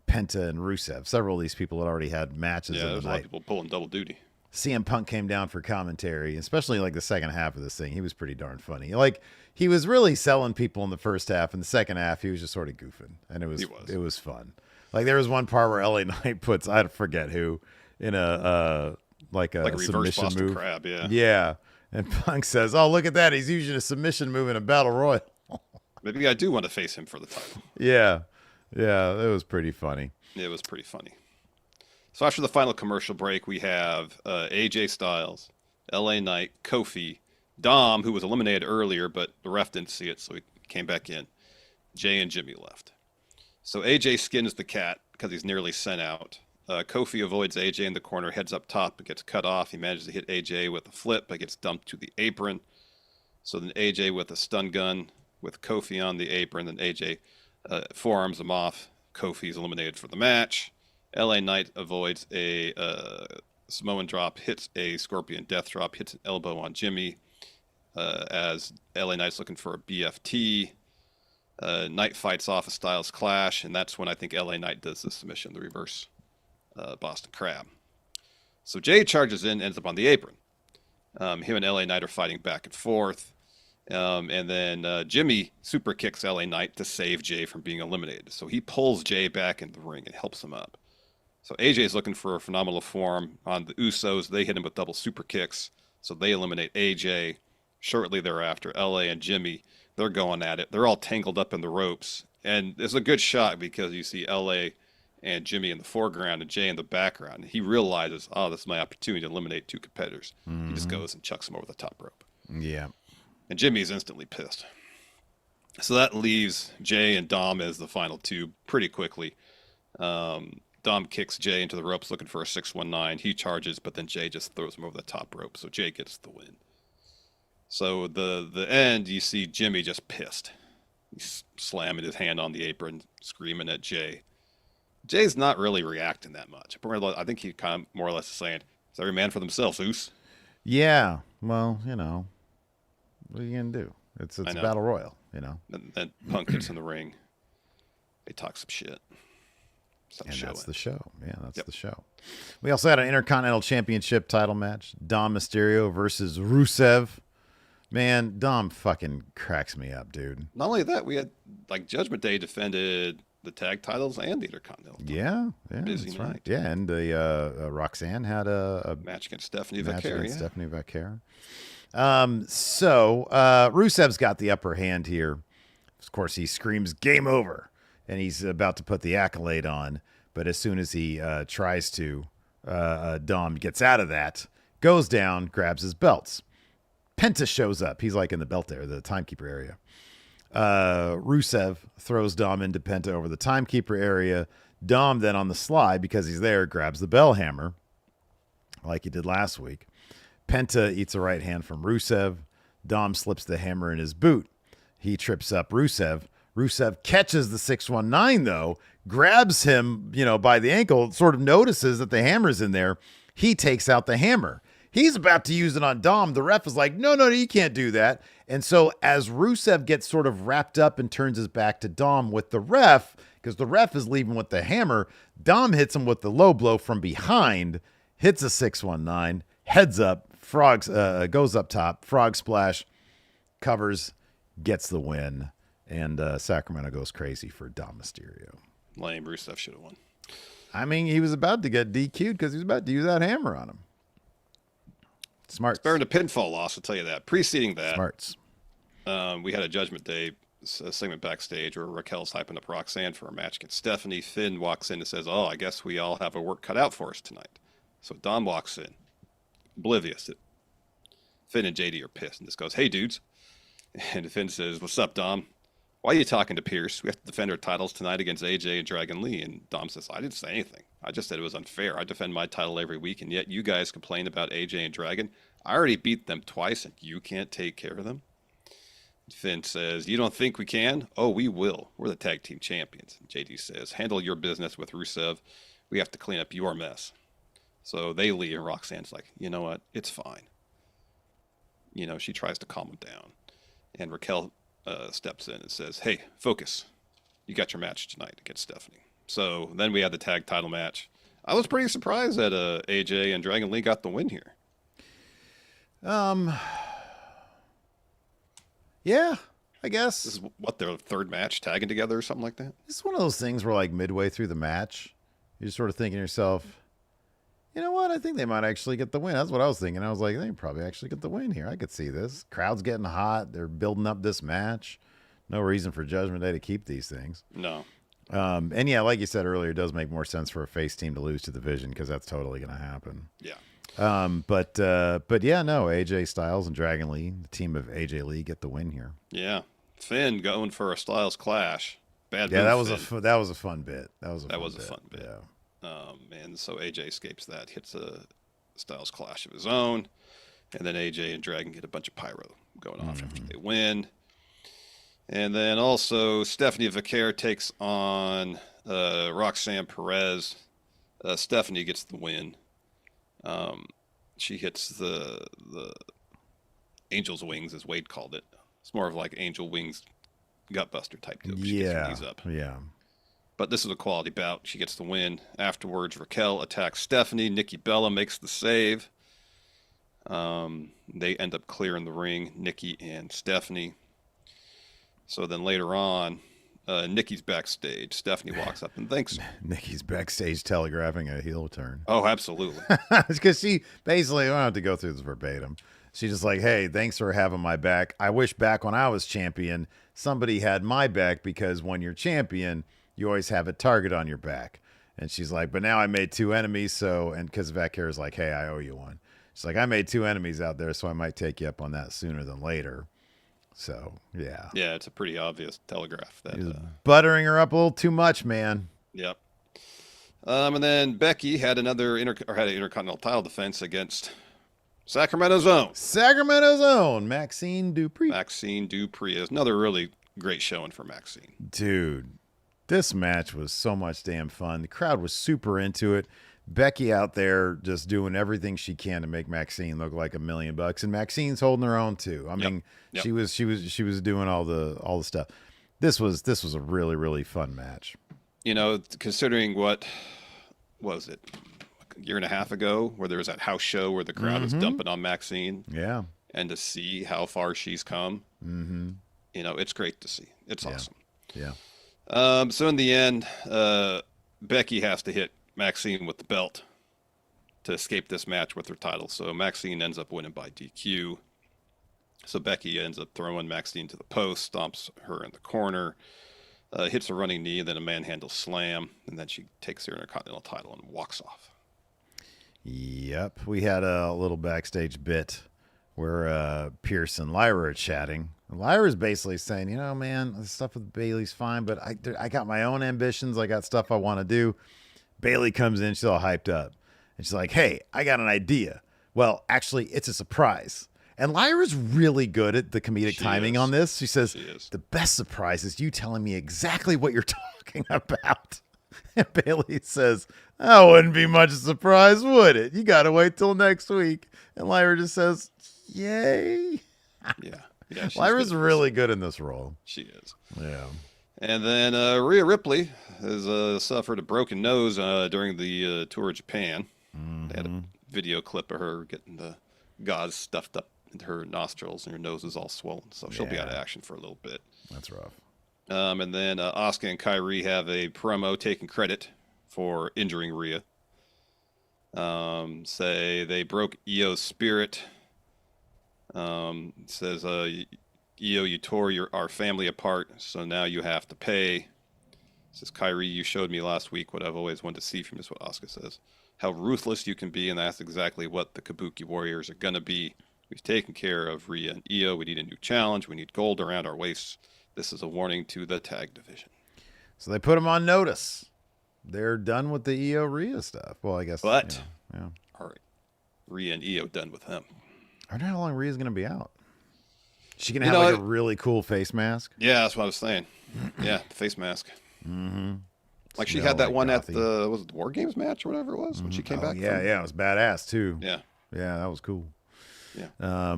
Penta, and Rusev. Several of these people had already had matches in the night. There's a lot of people pulling double duty. CM Punk came down for commentary, especially like the second half of this thing. He was pretty darn funny. Like, he was really selling people in the first half. In the second half, he was just sort of goofing, and it was fun. Like, there was one part where LA Knight puts, I forget who, in a reverse submission Boston move. Crab, yeah. Yeah. And Punk says, oh, look at that. He's using a submission move in a battle royal. Maybe I do want to face him for the title. Yeah. Yeah, it was pretty funny. It was pretty funny. So after the final commercial break, we have AJ Styles, LA Knight, Kofi, Dom, who was eliminated earlier, but the ref didn't see it, so he came back in. Jay and Jimmy left. So AJ skins the cat because he's nearly sent out. Kofi avoids AJ in the corner, heads up top, but gets cut off. He manages to hit AJ with a flip, but gets dumped to the apron. So then AJ with a stun gun with Kofi on the apron. Then AJ forearms him off. Kofi's eliminated for the match. LA Knight avoids a Samoan drop, hits a Scorpion Death Drop, hits an elbow on Jimmy as LA Knight's looking for a BFT. Knight fights off a Styles Clash, and that's when I think LA Knight does the submission, the reverse Boston Crab. So Jay charges in, ends up on the apron. Him and LA Knight are fighting back and forth. And then Jimmy super kicks LA Knight to save Jay from being eliminated. So he pulls Jay back in the ring and helps him up. So AJ is looking for a phenomenal form on the Usos. They hit him with double super kicks. So they eliminate AJ. Shortly thereafter, LA and Jimmy, they're going at it. They're all tangled up in the ropes. And it's a good shot because you see LA and Jimmy in the foreground and Jay in the background. He realizes, this is my opportunity to eliminate two competitors. Mm-hmm. He just goes and chucks him over the top rope. Yeah. And Jimmy's instantly pissed. So that leaves Jay and Dom as the final two pretty quickly. Dom kicks Jay into the ropes looking for a 619. He charges, but then Jay just throws him over the top rope. So Jay gets the win. So the end, you see Jimmy just pissed. He's slamming his hand on the apron, screaming at Jay. Jay's not really reacting that much. I think he kind of more or less is saying, it's every man for themselves, Oos. Yeah. Well, you know, what are you gonna do? It's a battle royal, you know. Then Punk gets in the ring. They talk some shit. That's the show. Yeah, that's the show. We also had an Intercontinental Championship title match. Dom Mysterio versus Rusev. Man, Dom fucking cracks me up, dude. Not only that, we had like Judgment Day defended the tag titles and the Intercontinental. Yeah, busy that's night. Right. Yeah, and the Roxanne had a match against Stephanie Vaquer. Stephanie Vaquer. So Rusev's got the upper hand here. Of course, he screams "Game over," and he's about to put the accolade on. But as soon as he tries to, Dom gets out of that, goes down, grabs his belts. Penta shows up. He's like in the belt there, the timekeeper area. Rusev throws Dom into Penta over the timekeeper area. Dom then on the slide, because he's there, grabs the bell hammer like he did last week. Penta eats a right hand from Rusev. Dom slips the hammer in his boot. He trips up Rusev. Rusev catches the 619 though, grabs him, by the ankle, sort of notices that the hammer's in there. He takes out the hammer. He's about to use it on Dom. The ref is like, no, you can't do that. And so as Rusev gets sort of wrapped up and turns his back to Dom with the ref, because the ref is leaving with the hammer, Dom hits him with the low blow from behind, hits a 619, heads up, goes up top, frog splash, covers, gets the win, and Sacramento goes crazy for Dom Mysterio. Lame. Rusev should have won. I mean, he was about to get DQ'd because he was about to use that hammer on him. Smart. It's better than a pinfall loss, I'll tell you that. Preceding that, Smarts. We had a Judgment Day segment backstage where Raquel's hyping up Roxanne for a match against Stephanie. Finn walks in and says, I guess we all have our work cut out for us tonight. So Dom walks in, oblivious. Finn and JD are pissed and just goes, hey, dudes. And Finn says, what's up, Dom? Why are you talking to Pierce? We have to defend our titles tonight against AJ and Dragon Lee. And Dom says, I didn't say anything. I just said it was unfair. I defend my title every week, and yet you guys complain about AJ and Dragon. I already beat them twice, and you can't take care of them? Finn says, you don't think we can? Oh, we will. We're the tag team champions. And JD says, handle your business with Rusev. We have to clean up your mess. So they leave, and Roxanne's like, you know what? It's fine. She tries to calm him down. And Raquel steps in and says, hey, focus. You got your match tonight against Stephanie. So then we had the tag title match. I was pretty surprised that AJ and Dragon Lee got the win here. Yeah, I guess. This is their third match tagging together or something like that? It's one of those things where like midway through the match, you're just sort of thinking to yourself, you know what? I think they might actually get the win. That's what I was thinking. I was like, they probably actually get the win here. I could see this. Crowd's getting hot. They're building up this match. No reason for Judgment Day to keep these things. No. And yeah, like you said earlier, it does make more sense for a face team to lose to the Vision because that's totally going to happen. Yeah. But yeah, no, AJ Styles and Dragon Lee, the team of AJ Lee, get the win here. Yeah. Finn going for a Styles clash. Bad. Yeah, that was a fun bit. That was a fun bit. Yeah. And so AJ escapes that, hits a Styles clash of his own, and then AJ and Dragon get a bunch of pyro going off after they win. And then also Stephanie Vaquer takes on Roxanne Perez. Stephanie gets the win. She hits the Angel's Wings, as Wade called it. It's more of like Angel Wings gutbuster type deal. She gets her knees up. Yeah. But this is a quality bout. She gets the win. Afterwards, Raquel attacks Stephanie. Nikki Bella makes the save. They end up clearing the ring, Nikki and Stephanie. So then later on, Nikki's backstage. Stephanie walks up and thanks her. Nikki's backstage telegraphing a heel turn. Oh, absolutely. Because she basically, I don't have to go through this verbatim. She's just like, hey, thanks for having my back. I wish back when I was champion, somebody had my back because when you're champion, you always have a target on your back. And she's like, but now I made two enemies. And because Vaquer is like, hey, I owe you one. She's like, I made two enemies out there, so I might take you up on that sooner than later. So, yeah. Yeah, it's a pretty obvious telegraph. That buttering her up a little too much, man. Yep. And then Becky had an intercontinental title defense against Sacramento's own. Maxine Dupree. Maxine Dupree is another really great showing for Maxine. Dude, this match was so much damn fun. The crowd was super into it. Becky out there just doing everything she can to make Maxine look like $1 million, and Maxine's holding her own too. I mean, she was doing all the stuff. This was a really, really fun match. You know, considering what was it, a year and a half ago, where there was that house show where the crowd was dumping on Maxine. Yeah. And to see how far she's come, you know, it's great to see. It's awesome. Yeah. So in the end, Becky has to hit Maxine with the belt to escape this match with her title. So Maxine ends up winning by DQ. So Becky ends up throwing Maxine to the post, stomps her in the corner, hits a running knee, and then a manhandle slam, and then she takes her Intercontinental title and walks off. Yep. We had a little backstage bit where Pierce and Lyra are chatting. Lyra's basically saying, you know, man, the stuff with Bayley's fine, but I got my own ambitions. I got stuff I want to do. Bayley comes in, she's all hyped up. And she's like, hey, I got an idea. Well, actually, it's a surprise. And Lyra's really good at the comedic timing on this. She says, the best surprise is you telling me exactly what you're talking about. And Bayley says, that wouldn't be much of a surprise, would it? You got to wait till next week. And Lyra just says, yay. Yeah. Lyra's really good in this role. She is. Yeah. And then Rhea Ripley has suffered a broken nose during the tour of Japan. They had a video clip of her getting the gauze stuffed up into her nostrils, and her nose is all swollen. So she'll be out of action for a little bit. That's rough. And then Asuka and Kairi have a promo taking credit for injuring Rhea. Say they broke Io's spirit. Says, Io, you tore our family apart, so now you have to pay. Says, Kairi, you showed me last week what I've always wanted to see from you, is what Asuka says. How ruthless you can be, and that's exactly what the Kabuki Warriors are going to be. We've taken care of Rhea and Io. We need a new challenge. We need gold around our waists. This is a warning to the tag division. So they put them on notice. They're done with the Io Rhea stuff. Well, I guess. But are Rhea and Io done with them? I don't know how long Rhea's going to be out. She can have like a really cool face mask. Yeah, that's what I was saying. Yeah, the face mask. Like she had that one at the War Games match or whatever it was when she came back. Yeah, it was badass too. Yeah, that was cool. Yeah.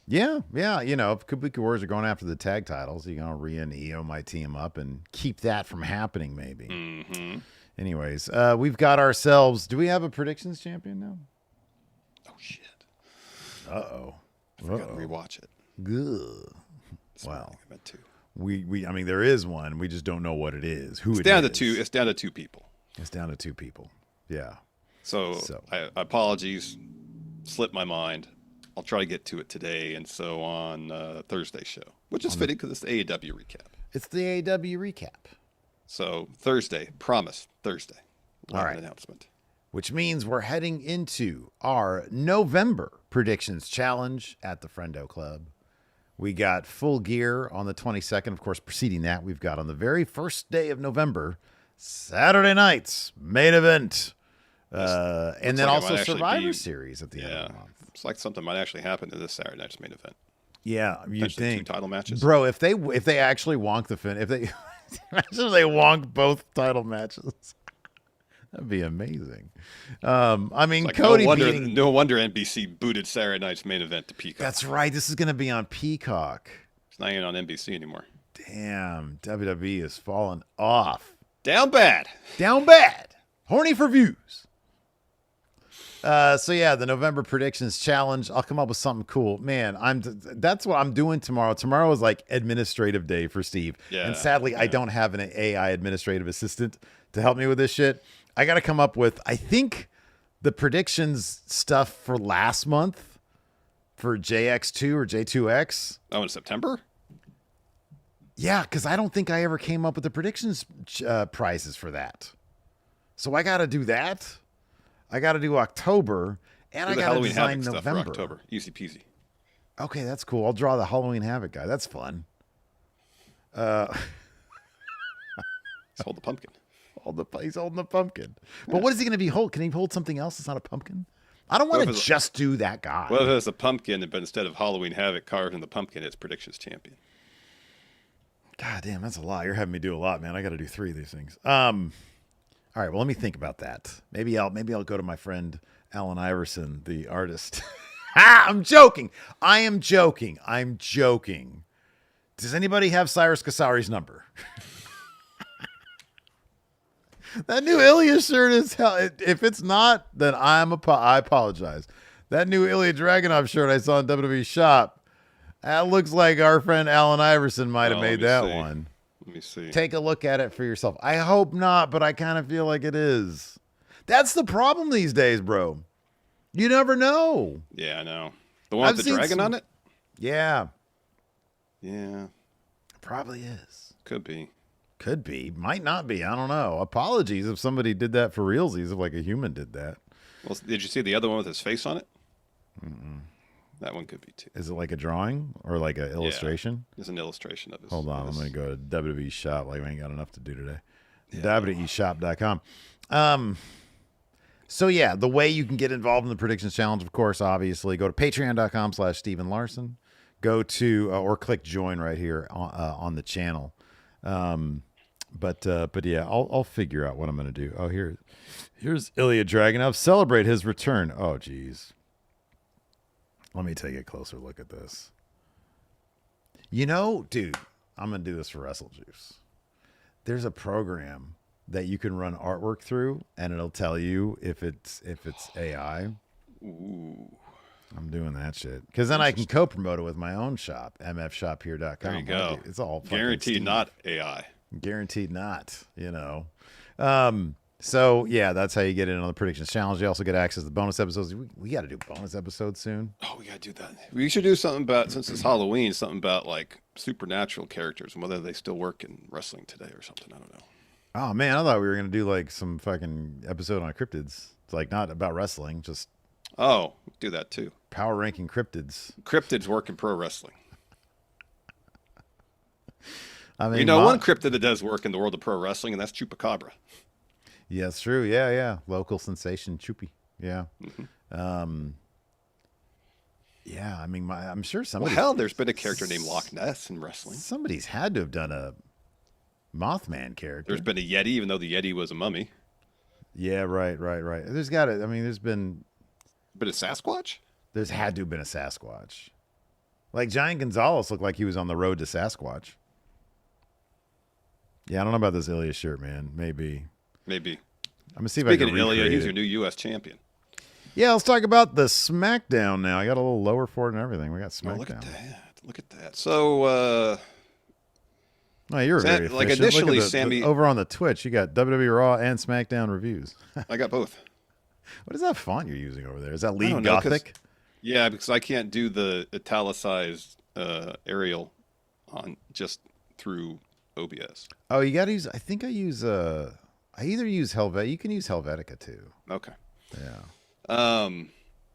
You know, if Kabuki Warriors are going after the tag titles, you know, Rhea and Io might team up and keep that from happening, maybe. Anyways, we've got ourselves. Do we have a predictions champion now? Oh shit. Uh-oh. I forgot to rewatch it. Good. Well, I meant to. I mean, there is one. We just don't know what it is. It's down to two. It's down to two people. It's down to two people. Yeah. So. I apologies. Slipped my mind. I'll try to get to it today, and so on Thursday's show, which is fitting because it's the AEW recap. It's the AEW recap. So Thursday, promise Thursday. All right. Announcement. Which means we're heading into our November predictions challenge at the Friendo Club. We got Full Gear on the 22nd. Of course, preceding that, we've got on the very first day of November, Saturday night's main event. And then also Survivor Series at the end of the month. It's like something might actually happen to this Saturday night's main event. Yeah, you'd think. 2 title matches. Bro, if they actually wonk the fin, imagine if they wonk both title matches. That'd be amazing. I mean, like Cody no wonder NBC booted Saturday night's main event to Peacock. That's right. This is going to be on Peacock. It's not even on NBC anymore. Damn, WWE has fallen off. Down bad. Horny for views. So yeah, the November predictions challenge. I'll come up with something cool, man. That's what I'm doing tomorrow. Tomorrow is like administrative day for Steve, and sadly, I don't have an AI administrative assistant to help me with this shit. I got to come up with, I think, the predictions stuff for last month for JX2 or J2X. Oh, in September? Yeah, because I don't think I ever came up with the predictions prizes for that. So I got to do that. I got to do October, and I got to design November. For October. Easy peasy. Okay, that's cool. I'll draw the Halloween Havoc guy. That's fun. Let's hold the pumpkin. He's holding the pumpkin. But what is he going to be hold? Can he hold something else that's not a pumpkin? I don't want to just do that guy. Well, if it's a pumpkin, but instead of Halloween Havoc carved in the pumpkin, it's Predictions Champion. God damn, that's a lot. You're having me do a lot, man. I got to do 3 of these things. All right, well, let me think about that. Maybe I'll go to my friend Allen Iverson, the artist. I'm joking. I am joking. I'm joking. Does anybody have Cyrus Kasari's number? That new Ilya shirt is hell. If it's not, then I apologize. That new Ilya Dragunov shirt I saw in WWE shop, that looks like our friend Allen Iverson might have made that one. Let me see. Take a look at it for yourself. I hope not, but I kind of feel like it is. That's the problem these days, bro. You never know. Yeah, I know. The one with the dragon on it? Yeah. Yeah. Probably is. Could be. Could be. Might not be. I don't know. Apologies if somebody did that for realsies, if like a human did that. Well, did you see the other one with his face on it? Mm-mm. That one could be too. Is it like a drawing or like an illustration? It's an illustration of his. Hold on. I'm going to go to WWE Shop. Like we ain't got enough to do today. Yeah. WWEshop.com. So yeah, the way you can get involved in the predictions challenge, of course, obviously, go to patreon.com/Stephen Larson. Go to or click join right here on the channel. But yeah, I'll figure out what I'm going to do. Oh, here's Ilya Dragunov celebrate his return. Oh, geez. Let me take a closer look at this. You know, dude, I'm going to do this for WrestleJuice. There's a program that you can run artwork through, and it'll tell you if it's AI. Ooh. I'm doing that shit. Because then I can co-promote it with my own shop, mfshophere.com. There you go. It's all guaranteed not AI. Guaranteed not, you know. So, yeah, that's how you get in on the predictions challenge. You also get access to bonus episodes. We got to do bonus episodes soon. Oh, we got to do that. We should do something about, since it's Halloween, something about like supernatural characters and whether they still work in wrestling today or something. I don't know. Oh, man, I thought we were going to do like some fucking episode on cryptids. It's like not about wrestling, just... Oh, do that too. Power ranking cryptids. Cryptids work in pro wrestling. I mean, one cryptid that does work in the world of pro wrestling, and that's Chupacabra. Yeah, it's true. Yeah. Local sensation Chupi. Yeah. Mm-hmm. Yeah, I mean, I'm sure somebody... Well, hell, there's been a character named Loch Ness in wrestling. Somebody's had to have done a Mothman character. There's been a Yeti, even though the Yeti was a mummy. Yeah, right. There's got to... I mean, there's been... But a Sasquatch? There's had to have been a Sasquatch. Like, Giant Gonzalez looked like he was on the road to Sasquatch. Yeah, I don't know about this Ilya shirt, man. Maybe. I'm going to see if I can recreate Ilya, he's your new U.S. champion. Yeah, let's talk about the Smackdown now. I got a little lower for it and everything. We got Smackdown. Oh, look at that. So, no, you're very efficient. Like initially, Sammy... over on the Twitch, you got WWE Raw and Smackdown reviews. I got both. What is that font you're using over there? Is that League Gothic? Yeah, because I can't do the italicized Arial on just through OBS. Oh, you got to use... I think I use... I either use Helvetica... You can use Helvetica, too. Okay. Yeah.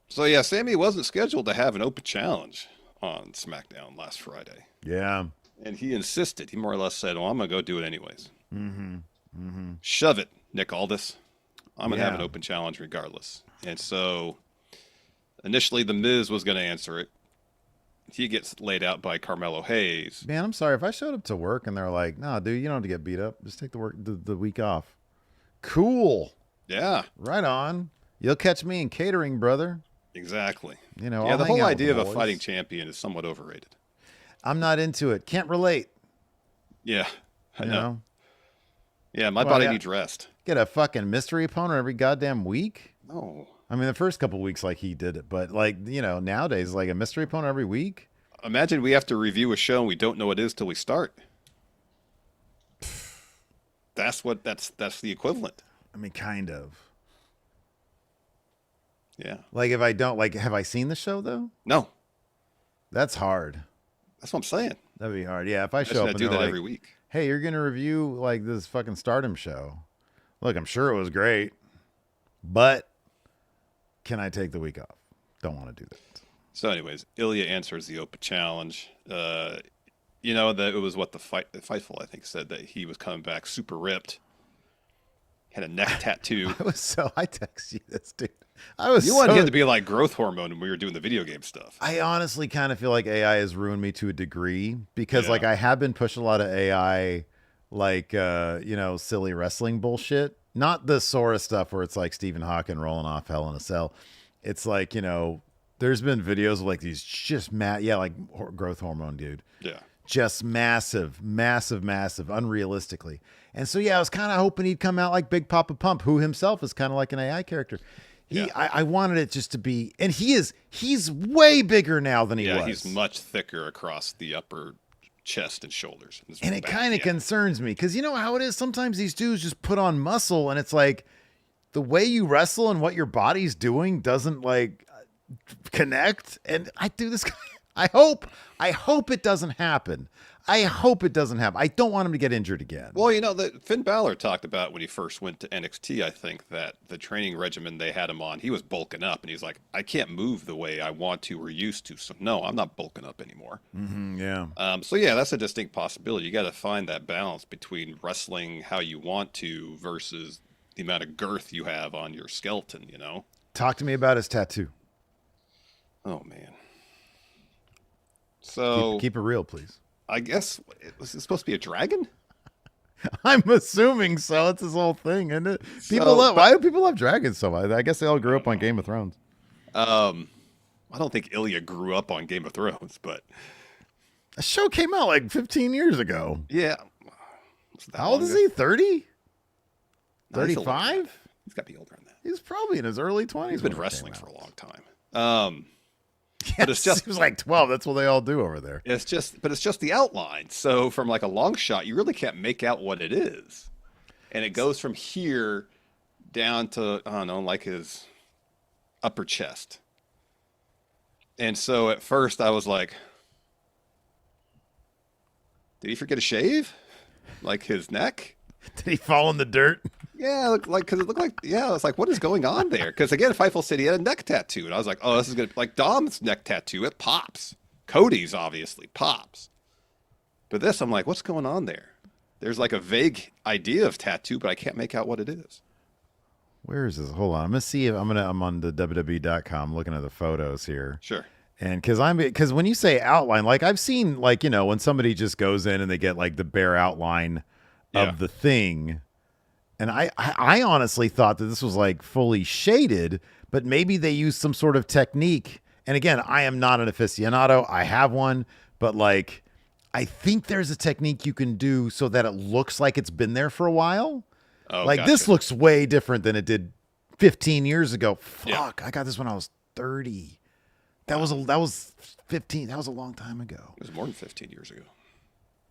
So, yeah, Sammy wasn't scheduled to have an open challenge on SmackDown last Friday. Yeah. And he insisted. He more or less said, well, I'm going to go do it anyways. Mm-hmm. Shove it, Nick Aldis. I'm going to have an open challenge regardless. And so initially The Miz was going to answer it. He gets laid out by Carmelo Hayes. Man, I'm sorry. If I showed up to work and they're like, no, dude, you don't have to get beat up. Just take the week off. Cool. Yeah. Right on. You'll catch me in catering, brother. Exactly. You know, yeah, the whole idea of a fighting champion is somewhat overrated. I'm not into it. Can't relate. Yeah, I know. Yeah, my body needs rest. Get a fucking mystery opponent every goddamn week? No. I mean, the first couple of weeks, like, he did it. But, like, you know, nowadays, like, a mystery opponent every week? Imagine we have to review a show and we don't know what it is till we start. That's the equivalent. I mean, kind of. Yeah. Like, if I don't, like, have I seen the show, though? No. That's hard. That's what I'm saying. That'd be hard. Yeah, if I show up and do that like, every week. Hey, you're going to review, like, this fucking Stardom show. Look, I'm sure it was great, but can I take the week off? Don't want to do that. So anyways, Ilya answers the open challenge. You know, that it was what the Fightful, I think, said that he was coming back super ripped. Had a neck tattoo. I text you this, dude. You wanted him to be like growth hormone when we were doing the video game stuff. I honestly kind of feel like AI has ruined me to a degree because like I have been pushing a lot of AI, like, you know, silly wrestling bullshit, not the Sora stuff where it's like Stephen Hawking rolling off Hell in a Cell. It's like, there's been videos of like these just like growth hormone dude. Yeah. Just massive, unrealistically. And so, I was kind of hoping he'd come out like Big Papa Pump, who himself is kind of like an AI character. I wanted it just to be, and he's way bigger now than he was. Yeah, he's much thicker across the upper chest and shoulders. And it kind of concerns me because you know how it is. Sometimes these dudes just put on muscle, and it's like the way you wrestle and what your body's doing doesn't like connect. And I do this. I hope it doesn't happen. I don't want him to get injured again. Well, Finn Balor talked about when he first went to NXT, I think, that the training regimen they had him on, he was bulking up. And he's like, I can't move the way I want to or used to. So, no, I'm not bulking up anymore. Yeah. That's a distinct possibility. You got to find that balance between wrestling how you want to versus the amount of girth you have on your skeleton, Talk to me about his tattoo. Oh, man. So keep it real, please. I guess was it supposed to be a dragon? I'm assuming so. It's his whole thing, isn't it? Why do people love dragons so much? I guess they all grew up on Game of Thrones. I don't think Ilja grew up on Game of Thrones, but the show came out like 15 years ago. Yeah. How old is he? 30? 35? He's got to be older than that. He's probably in his early 20s. He's been wrestling for a long time. But it's just, he was like 12. That's what they all do over there. It's just the outline. So from like a long shot, you really can't make out what it is. And it goes from here down to, I don't know, like his upper chest. And so at first I was like, did he forget to shave? Like his neck? Did he fall in the dirt? Yeah, because it looked like, I was like, what is going on there? Because again, Fightful said he had a neck tattoo. And I was like, oh, this is going to, like Dom's neck tattoo, it pops. Cody's obviously pops. But this, I'm like, what's going on there? There's like a vague idea of tattoo, but I can't make out what it is. Where is this? Hold on. I'm going to see if I'm on the WWE.com looking at the photos here. Sure. And because when you say outline, like I've seen, like, when somebody just goes in and they get like the bare outline of the thing. And I honestly thought that this was like fully shaded, but maybe they used some sort of technique. And again, I am not an aficionado. I have one, but like, I think there's a technique you can do so that it looks like it's been there for a while. Oh, like gotcha. This looks way different than it did 15 years ago. Fuck, Yeah. I got this when I was 30. That was 15. That was a long time ago. It was more than 15 years ago.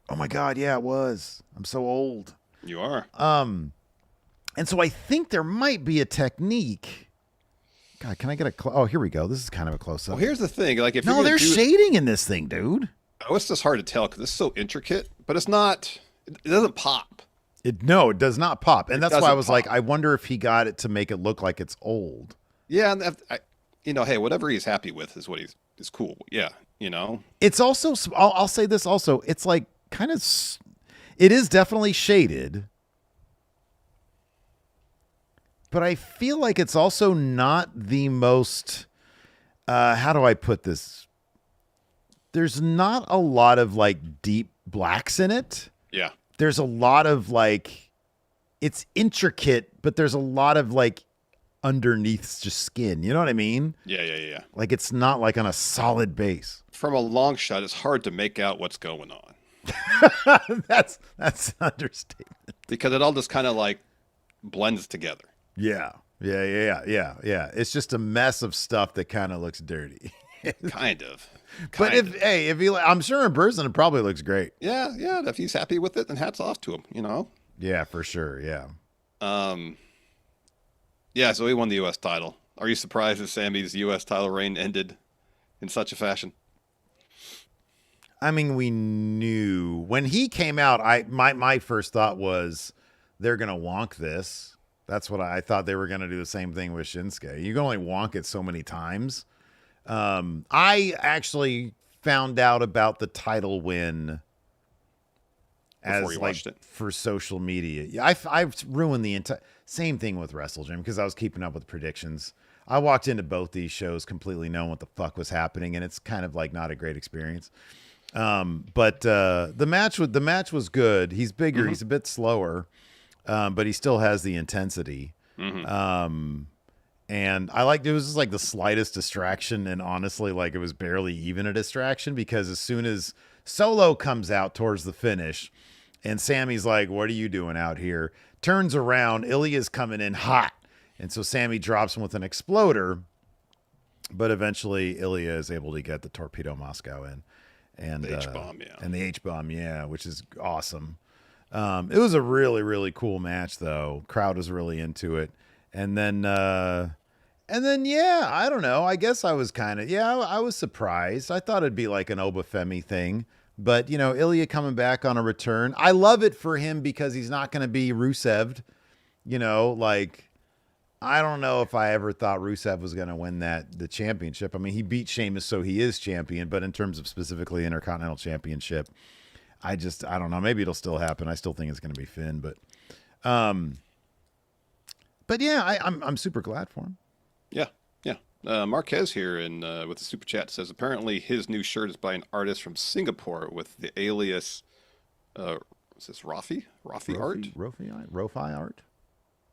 Oh my God. Yeah, it was. I'm so old. You are. And so I think there might be a technique. God, can I get oh, here we go. This is kind of a close up. Well, here's the thing. Like, if there's shading in this thing, dude. Oh, it's just hard to tell because it's so intricate, but it's not. It doesn't pop. It does not pop, and that's why I was like, I wonder if he got it to make it look like it's old. Yeah, and hey, whatever he's happy with is what is cool. Yeah, It's also. I'll say this also. It's like kind of. It is definitely shaded. But I feel like it's also not the most, how do I put this? There's not a lot of like deep blacks in it. Yeah. There's a lot of like, it's intricate, but there's a lot of like underneath just skin. You know what I mean? Yeah. Like it's not like on a solid base. From a long shot, it's hard to make out what's going on. That's an understatement. Because it all just kind of like blends together. Yeah. It's just a mess of stuff that kind of looks dirty. Kind of. But if he, I'm sure in person it probably looks great. Yeah. If he's happy with it, then hats off to him. Yeah, for sure. Yeah. Yeah. So he won the U.S. title. Are you surprised that Sammy's U.S. title reign ended in such a fashion? I mean, we knew when he came out. My first thought was they're gonna wonk this. That's what I thought they were going to do the same thing with Shinsuke. You can only wonk it so many times. I actually found out about the title win before you watched it for social media. I've ruined the entire same thing with WrestleGym because I was keeping up with predictions. I walked into both these shows completely knowing what the fuck was happening, and it's kind of like not a great experience. But the match was good. He's bigger. Mm-hmm. He's a bit slower. but he still has the intensity. And I liked it was just like the slightest distraction, and honestly, like it was barely even a distraction, because as soon as Solo comes out towards the finish, and Sammy's like, "What are you doing out here?" Turns around, Ilya's coming in hot, and so Sammy drops him with an exploder. But eventually, Ilya is able to get the Torpedo Moscow in, and the H-bomb, and the H-bomb, which is awesome. It was a really, really cool match, though. Crowd was really into it, and then, I don't know. I guess I was I was surprised. I thought it'd be like an Obafemi thing, but Ilya coming back on a return. I love it for him because he's not going to be Rusev'd. I don't know if I ever thought Rusev was going to win the championship. I mean, he beat Sheamus, so he is champion. But in terms of specifically Intercontinental Championship, I don't know. Maybe it'll still happen. I still think it's going to be Finn, but yeah, I'm super glad for him. Yeah. Marquez here with the super chat says apparently his new shirt is by an artist from Singapore with the alias. Is this Rafi art? Rofi art.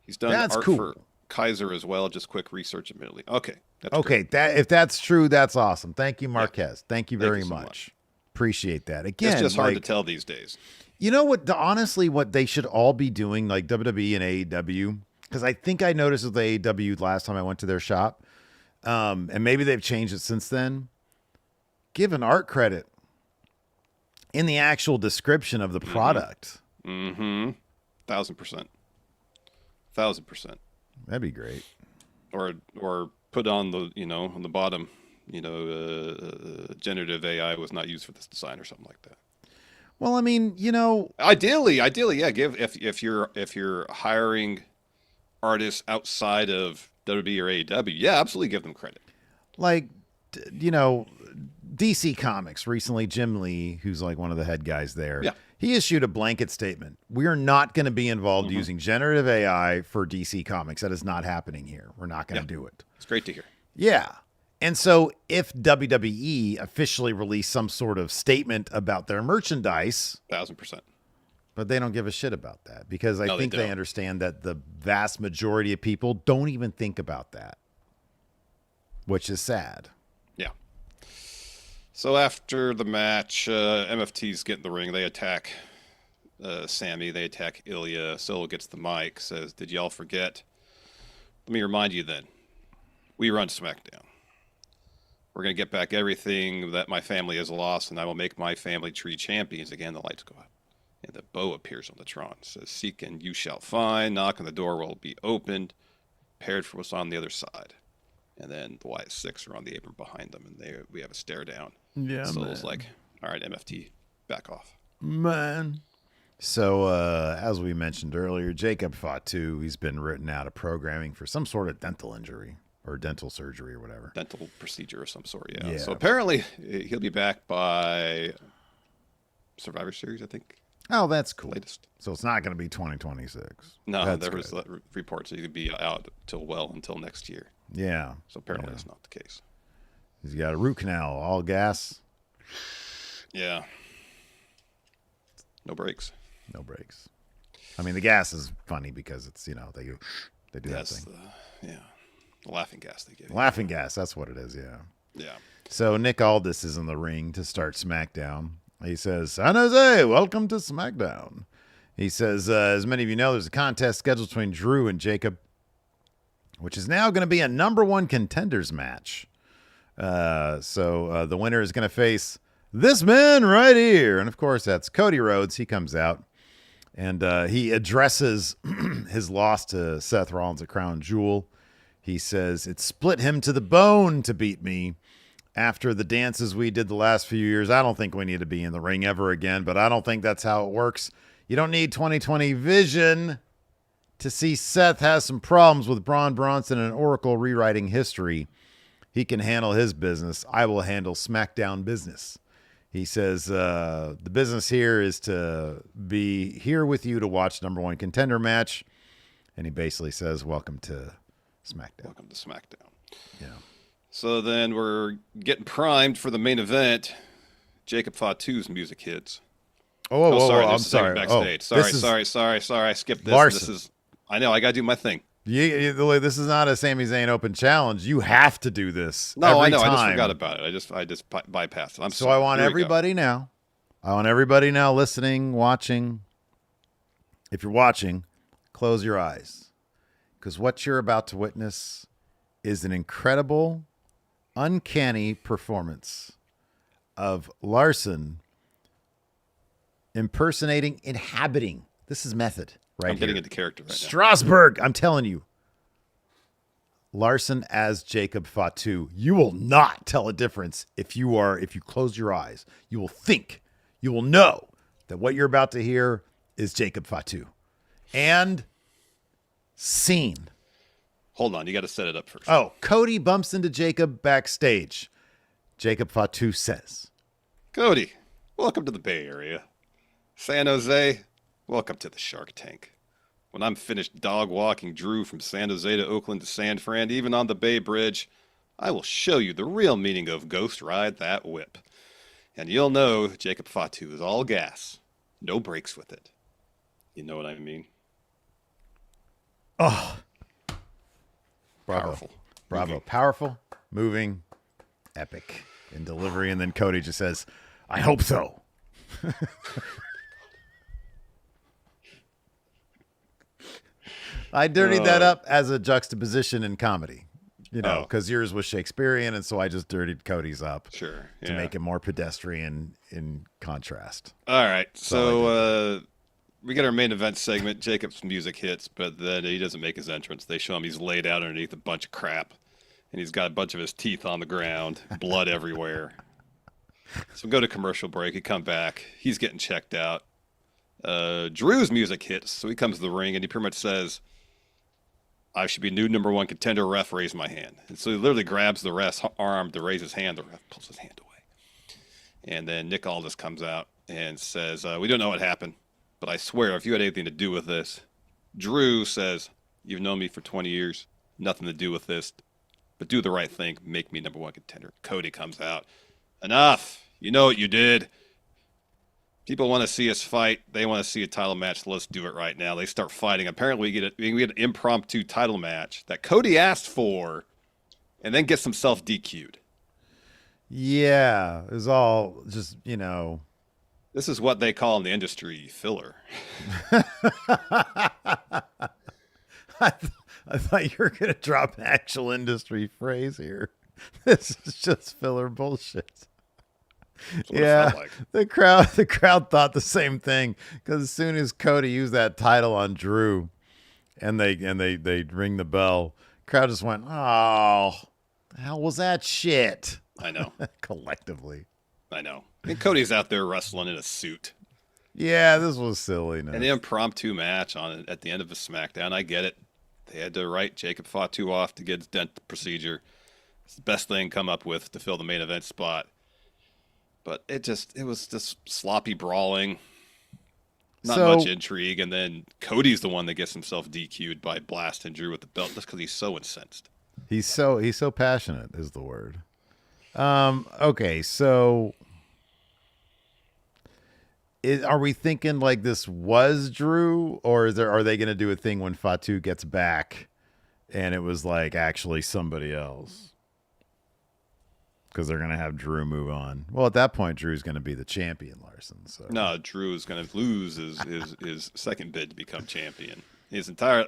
He's done That's art cool. for Kaiser as well. Just quick research, admittedly. Okay. Okay. If that's true, that's awesome. Thank you, Marquez. Thank you very much. Appreciate that. Again, it's just hard to tell these days. You know what? Honestly, what they should all be doing, like WWE and AEW, because I think I noticed with AEW last time I went to their shop, and maybe they've changed it since then. Give an art credit in the actual description of the product. 1,000%. 1,000%. That'd be great. Or put on the on the bottom, generative AI was not used for this design or something like that. Well, I mean, ideally, yeah. Give if you're hiring artists outside of WWE or AEW, yeah, absolutely give them credit. Like, DC Comics recently, Jim Lee, who's like one of the head guys there, he issued a blanket statement. We are not going to be involved using generative AI for DC Comics. That is not happening here. We're not going to do it. It's great to hear. Yeah. And so if WWE officially released some sort of statement about their merchandise, 1,000%. But they don't give a shit about that, because I think they understand that the vast majority of people don't even think about that, which is sad. Yeah. So after the match, MFTs get in the ring. They attack Sammy. They attack Ilya. Solo gets the mic, says, "Did y'all forget? Let me remind you then. We run SmackDown. We're going to get back everything that my family has lost, and I will make my family tree champions." Again, the lights go out. And the bow appears on the Tron. It says, "Seek and you shall find. Knock on the door will be opened. Prepared for what's on the other side." And then the Y6 are on the apron behind them, and we have a stare down. Yeah, Solo's like, "All right, MFT, back off." Man. So, as we mentioned earlier, Jacob Fatu, he's been written out of programming for some sort of dental injury or dental surgery or whatever. Dental procedure of some sort, yeah. So apparently he'll be back by Survivor Series, I think. Oh, that's cool. Latest. So it's not going to be 2026. No, there was reports that he could be out until next year. Yeah. So apparently that's not the case. He's got a root canal, all gas. Yeah. No brakes. No brakes. I mean, the gas is funny because it's, they do that thing. The laughing gas they give you. Laughing gas, that's what it is, yeah. Yeah. So Nick Aldis is in the ring to start SmackDown. He says, "San Jose, welcome to SmackDown." He says, as many of you know, there's a contest scheduled between Drew and Jacob, which is now going to be a number one contenders match. So the winner is going to face this man right here. And, of course, that's Cody Rhodes. He comes out, and he addresses his loss to Seth Rollins at Crown Jewel. He says, "It split him to the bone to beat me. After the dances we did the last few years, I don't think we need to be in the ring ever again, but I don't think that's how it works. You don't need 2020 vision to see Seth has some problems with Braun Bronson and Oracle rewriting history. He can handle his business. I will handle SmackDown business." He says, the business here is to be here with you to watch number one contender match. And he basically says, welcome to SmackDown. Welcome to SmackDown. Yeah. So then we're getting primed for the main event. Jacob Fatu's music hits. Sorry. I'm sorry. Backstage. Sorry. I skipped this. Larson. I know. I got to do my thing. This is not a Sami Zayn Open Challenge. You have to do this. No, every I know. Time. I just forgot about it. I just bypassed it. So I want everybody now. I want everybody now listening, watching. If you're watching, close your eyes. Because what you're about to witness is an incredible, uncanny performance of Larson inhabiting. This is method. Right, I'm getting into character right now. Strasbourg, I'm telling you. Larson as Jacob Fatu. You will not tell a difference if you close your eyes. You will think, you will know that what you're about to hear is Jacob Fatu. And scene. Hold on, you got to set it up first. Oh, Cody bumps into Jacob backstage. Jacob Fatu says, Cody, welcome to the Bay Area. San Jose, welcome to the Shark Tank. When I'm finished dog walking Drew from San Jose to Oakland to San Fran, even on the Bay Bridge, I will show you the real meaning of Ghost Ride That Whip. And you'll know Jacob Fatu is all gas, no brakes with it. You know what I mean? Oh. Bravo. Powerful. Bravo. Moving. Powerful, moving, epic in delivery. And then Cody just says, I hope so. I dirtied that up as a juxtaposition in comedy, because yours was Shakespearean, and so I just dirtied Cody's up to make it more pedestrian in contrast. All right, so we get our main event segment. Jacob's music hits, but then he doesn't make his entrance. They show him he's laid out underneath a bunch of crap, and he's got a bunch of his teeth on the ground, blood everywhere. So we go to commercial break. He come back. He's getting checked out. Drew's music hits, so he comes to the ring, and he pretty much says, I should be new number one contender. Ref, raise my hand. And so he literally grabs the ref's arm to raise his hand. The ref pulls his hand away. And then Nick Aldis comes out and says, we don't know what happened, but I swear if you had anything to do with this. Drew says, you've known me for 20 years. Nothing to do with this. But do the right thing. Make me number one contender. Cody comes out. Enough. You know what you did. People want to see us fight. They want to see a title match. Let's do it right now. They start fighting. Apparently, we get an impromptu title match that Cody asked for, and then gets himself DQ'd. Yeah, it was all just, This is what they call in the industry filler. I thought you were going to drop an actual industry phrase here. This is just filler bullshit. Yeah, like. the crowd thought the same thing, because as soon as Cody used that title on Drew, and they ring the bell, crowd just went, "Oh, the hell was that shit?" I know. Collectively, I know. And Cody's out there wrestling in a suit. Yeah, this was silly. An impromptu match at the end of a Smackdown. I get it. They had to write Jacob Fatu off to get his dent procedure. It's the best thing come up with to fill the main event spot. But it was just sloppy brawling, not much intrigue, and then Cody's the one that gets himself DQ'd by blasting Drew with the belt just because he's so incensed. He's so passionate is the word. Okay, so are we thinking like this was Drew, or are they going to do a thing when Fatu gets back, and it was like actually somebody else? Because they're going to have Drew move on. Well, at that point, Drew's going to be the champion, Larson. So no, Drew is going to lose his second bid to become champion. I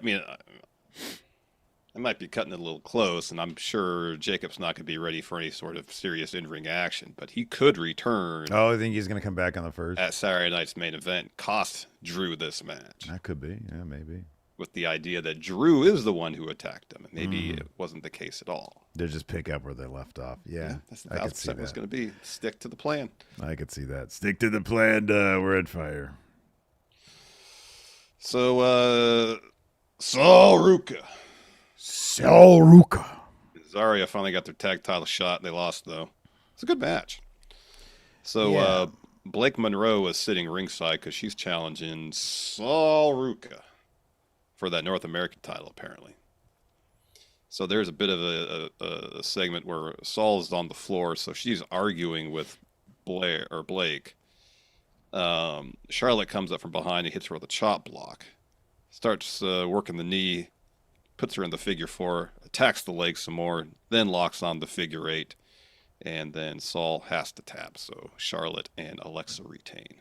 might be cutting it a little close, and I'm sure Jacob's not going to be ready for any sort of serious in-ring action, but he could return. Oh, I think he's going to come back on the first? At Saturday night's main event, cost Drew this match. That could be. Yeah, maybe. With the idea that Drew is the one who attacked him. Maybe it wasn't the case at all. They'll just pick up where they left off. Yeah, that's 1,000% was going to be. Stick to the plan. I could see that. Stick to the plan. We're at fire. So, Sol Ruka. Zarya finally got their tag title shot. They lost, though. It's a good match. So, Blake Monroe was sitting ringside because she's challenging Sol Ruka for that North American title, apparently. So there's a bit of a segment where Saul's on the floor, so she's arguing with Blake. Charlotte comes up from behind and hits her with a chop block. Starts working the knee, puts her in the figure 4, attacks the leg some more, then locks on the figure 8, and then Saul has to tap. So Charlotte and Alexa retain.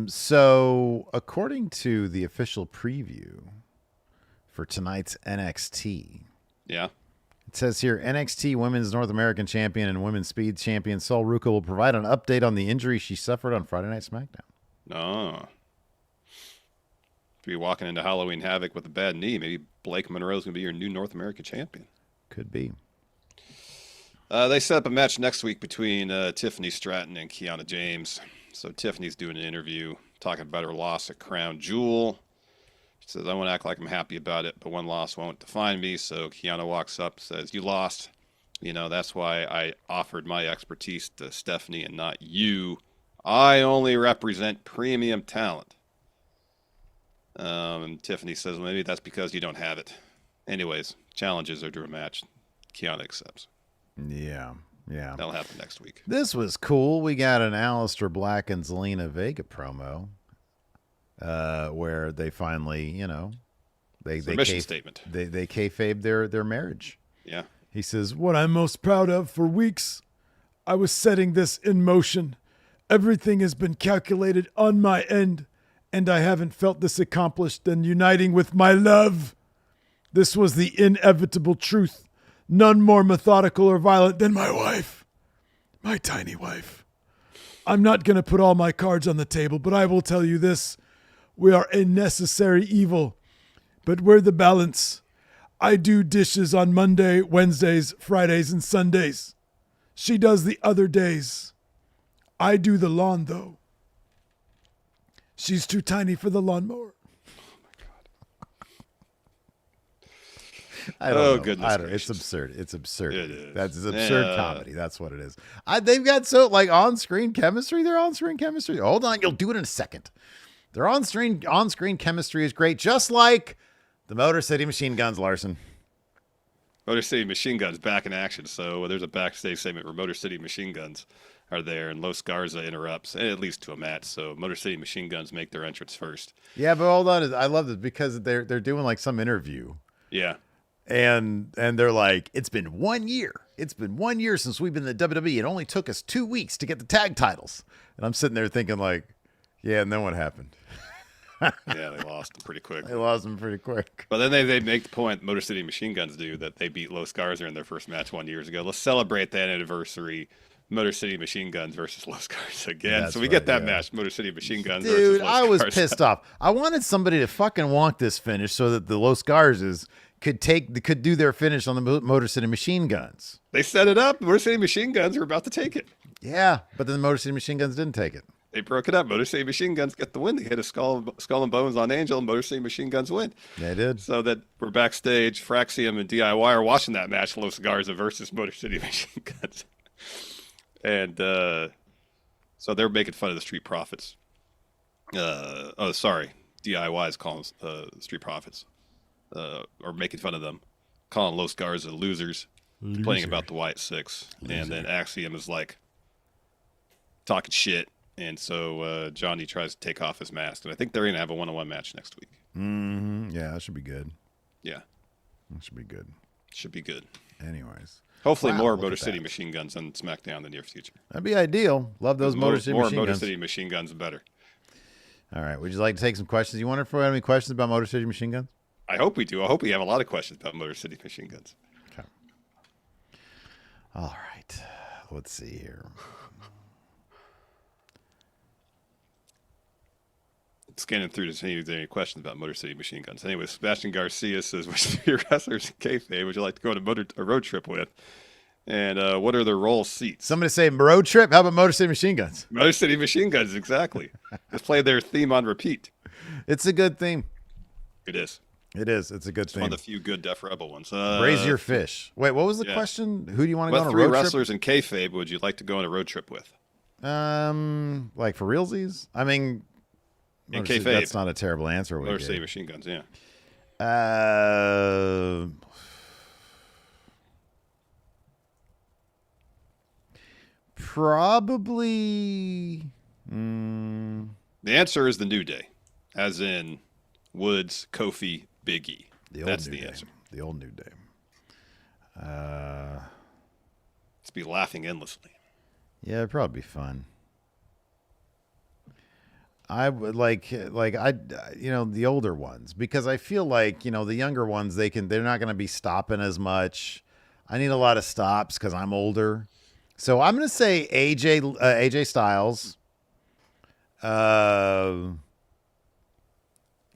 So according to the official preview for tonight's NXT, yeah, it says here NXT Women's North American Champion and Women's Speed Champion Sol Ruca will provide an update on the injury she suffered on Friday Night SmackDown. No. If you're walking into Halloween Havoc with a bad knee, maybe Blake Monroe's going to be your new North American champion. Could be. They set up a match next week between Tiffany Stratton and Kiana James. So Tiffany's doing an interview talking about her loss at Crown Jewel. She says, I won't act like I'm happy about it, but one loss won't define me. So Kiana walks up, says, you lost. You know, that's why I offered my expertise to Stephanie and not you. I only represent premium talent. And Tiffany says, well, maybe that's because you don't have it. Anyways, challenges her to a match. Kiana accepts. Yeah. That'll happen next week. This was cool. We got an Aleister Black and Zelina Vega promo where they finally, you know, they mission statement. They kayfabe their marriage. Yeah. He says, what I'm most proud of for weeks, I was setting this in motion. Everything has been calculated on my end, and I haven't felt this accomplished than uniting with my love. This was the inevitable truth. None more methodical or violent than my wife. My tiny wife. I'm not going to put all my cards on the table, but I will tell you this. We are a necessary evil, but we're the balance. I do dishes on Monday, Wednesdays, Fridays, and Sundays. She does the other days. I do the lawn, though. She's too tiny for the lawnmower. I don't know. Goodness. It's absurd. It's absurd. It is. That's absurd comedy. That's what it is. They've got on-screen chemistry. Their on-screen chemistry. Hold on, you'll do it in a second. Their on-screen chemistry is great, just like the Motor City Machine Guns, Larson. Motor City Machine Guns back in action. So there's a backstage segment where Motor City Machine Guns are there, and Los Garza interrupts, at least to a match. So Motor City Machine Guns make their entrance first. Yeah, but hold on. I love this because they're doing like some interview. Yeah. And they're like, it's been 1 year. It's been 1 year since we've been in the WWE. It only took us 2 weeks to get the tag titles. And I'm sitting there thinking like, yeah, and then what happened? Yeah, they lost them pretty quick. But then they make the point, Motor City Machine Guns do, that they beat Los Garza in their first match 1 year ago. Let's celebrate that anniversary. Motor City Machine Guns versus Los Garza again. That's so we get that match, Motor City Machine Guns Dude, versus Los I was Garza. pissed off. I wanted somebody to fucking walk this finish so that the Los Garzas could do their finish on the Motor City Machine Guns. They set it up. Motor City Machine Guns were about to take it. Yeah, but then the Motor City Machine Guns didn't take it. They broke it up. Motor City Machine Guns get the win. They hit a skull and bones on Angel, and Motor City Machine Guns win. They did. So that we're backstage. Fraxium and DIY are watching that match, Los Garza versus Motor City Machine Guns. And so they're making fun of the Street Profits. DIY is calling Street Profits. Or making fun of them, calling Los Garza losers, complaining about the White Six. And then Axiom is like talking shit. And so Johnny tries to take off his mask. And I think they're going to have a one-on-one match next week. Mm-hmm. Yeah, that should be good. Yeah. That should be good. Should be good. Anyways. Hopefully more Motor City Machine Guns on SmackDown in the near future. That'd be ideal. Love those Motor City Machine Guns. More Motor City Machine Guns, better. All right. Would you like to take some questions? You wonder if we have any questions about Motor City Machine Guns? I hope we do. I hope we have a lot of questions about Motor City Machine Guns. Okay. All right. Let's see here. Scanning through to see if there are any questions about Motor City Machine Guns. Anyway, Sebastian Garcia says, which of your wrestlers in kayfabe would you like to go on a road trip with? And what are their role seats? Somebody say road trip? How about Motor City Machine Guns? Motor City Machine Guns, exactly. Just play their theme on repeat. It's a good theme. It is. It is. It's a good theme. One of the few good Def Rebel ones. Raise your fish. Wait, what was the question? Who do you want to go on a road trip? What 3 wrestlers in kayfabe would you like to go on a road trip with? Like for realsies? I mean, in kayfabe. That's not a terrible answer. Motor City Machine Guns, yeah. Probably. The answer is the New Day, as in Woods, Kofi, Big E. That's the answer. The old New Day. Let's be laughing endlessly. Yeah, it'd probably be fun. I would like the older ones, because I feel like, the younger ones, they're not going to be stopping as much. I need a lot of stops because I'm older. So I'm going to say AJ Styles.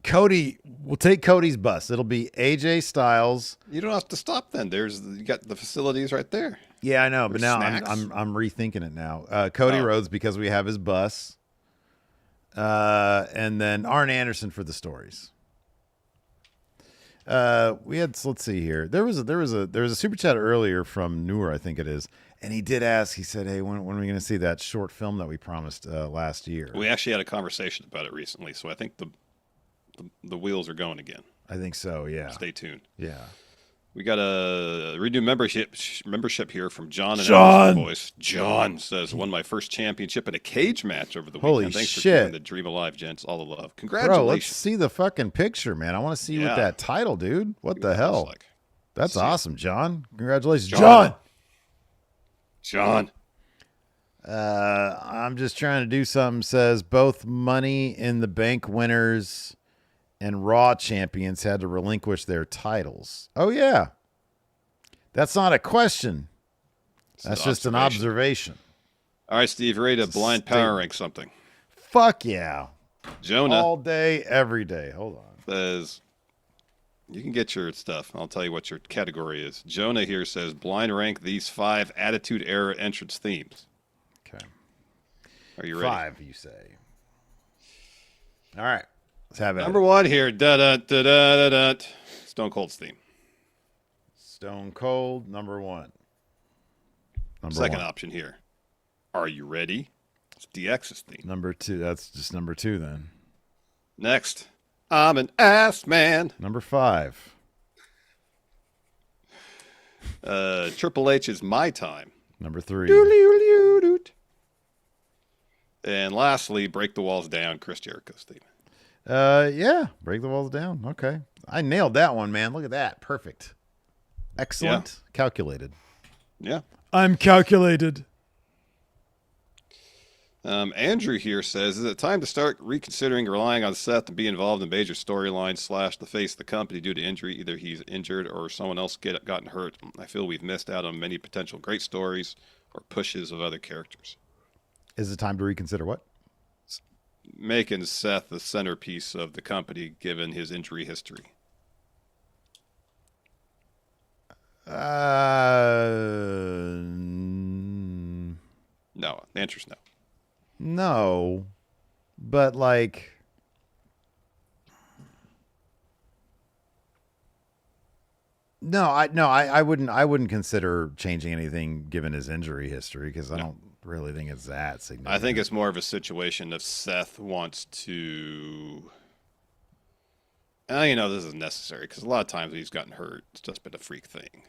Cody, we'll take Cody's bus. It'll be AJ Styles. You don't have to stop then. You got the facilities right there. Yeah, I know, but now snacks. I'm rethinking it now. Cody Rhodes, because we have his bus. And then Arn Anderson for the stories. Let's see here. There was a super chat earlier from Noor, I think it is, and he did ask. He said, "Hey, when are we going to see that short film that we promised last year?" We actually had a conversation about it recently, so I think the wheels are going again. I think so. Yeah. Stay tuned. Yeah. We got a renew membership here from John and John. Voice. John says, won my first championship in a cage match over the Holy weekend. Thanks shit. for keeping the dream alive, gents. All the love. Congratulations. Bro, let's see the fucking picture, man. I want to see you with that title, dude. What the hell? Like. That's awesome, John. Congratulations, John. I'm just trying to do something. Says both Money in the Bank winners and Raw champions had to relinquish their titles. Oh, yeah. That's not a question. That's just an observation. All right, Steve, ready to blind power rank something? Fuck yeah. Jonah. All day, every day. Hold on. Says, you can get your stuff. I'll tell you what your category is. Jonah here says, blind rank these 5 Attitude Era entrance themes. Okay. Are you ready? 5, you say. All right. Let's have it. Number 1 here. Da-da-da-da-da-da. Stone Cold's theme. Stone Cold, number 1. Second option here. Are you ready? It's DX's theme. Number 2. That's just number 2 then. Next. I'm an ass man. Number 5. Triple H is My Time. Number 3. And lastly, Break the Walls Down, Chris Jericho's theme. Yeah, Break the Walls Down. Okay. I nailed that one, man. Look at that. Perfect. Excellent. Yeah. Calculated. Yeah. I'm calculated. Andrew here says, is it time to start reconsidering relying on Seth to be involved in major storylines / the face of the company due to injury? Either he's injured or someone else gotten hurt. I feel we've missed out on many potential great stories or pushes of other characters. Is it time to reconsider what? Making Seth the centerpiece of the company given his injury history. No. The answer's no. No. But like... I wouldn't consider changing anything given his injury history, because I don't really think it's that significant. I think it's more of a situation if Seth wants to. This is necessary because a lot of times he's gotten hurt. It's just been a freak thing.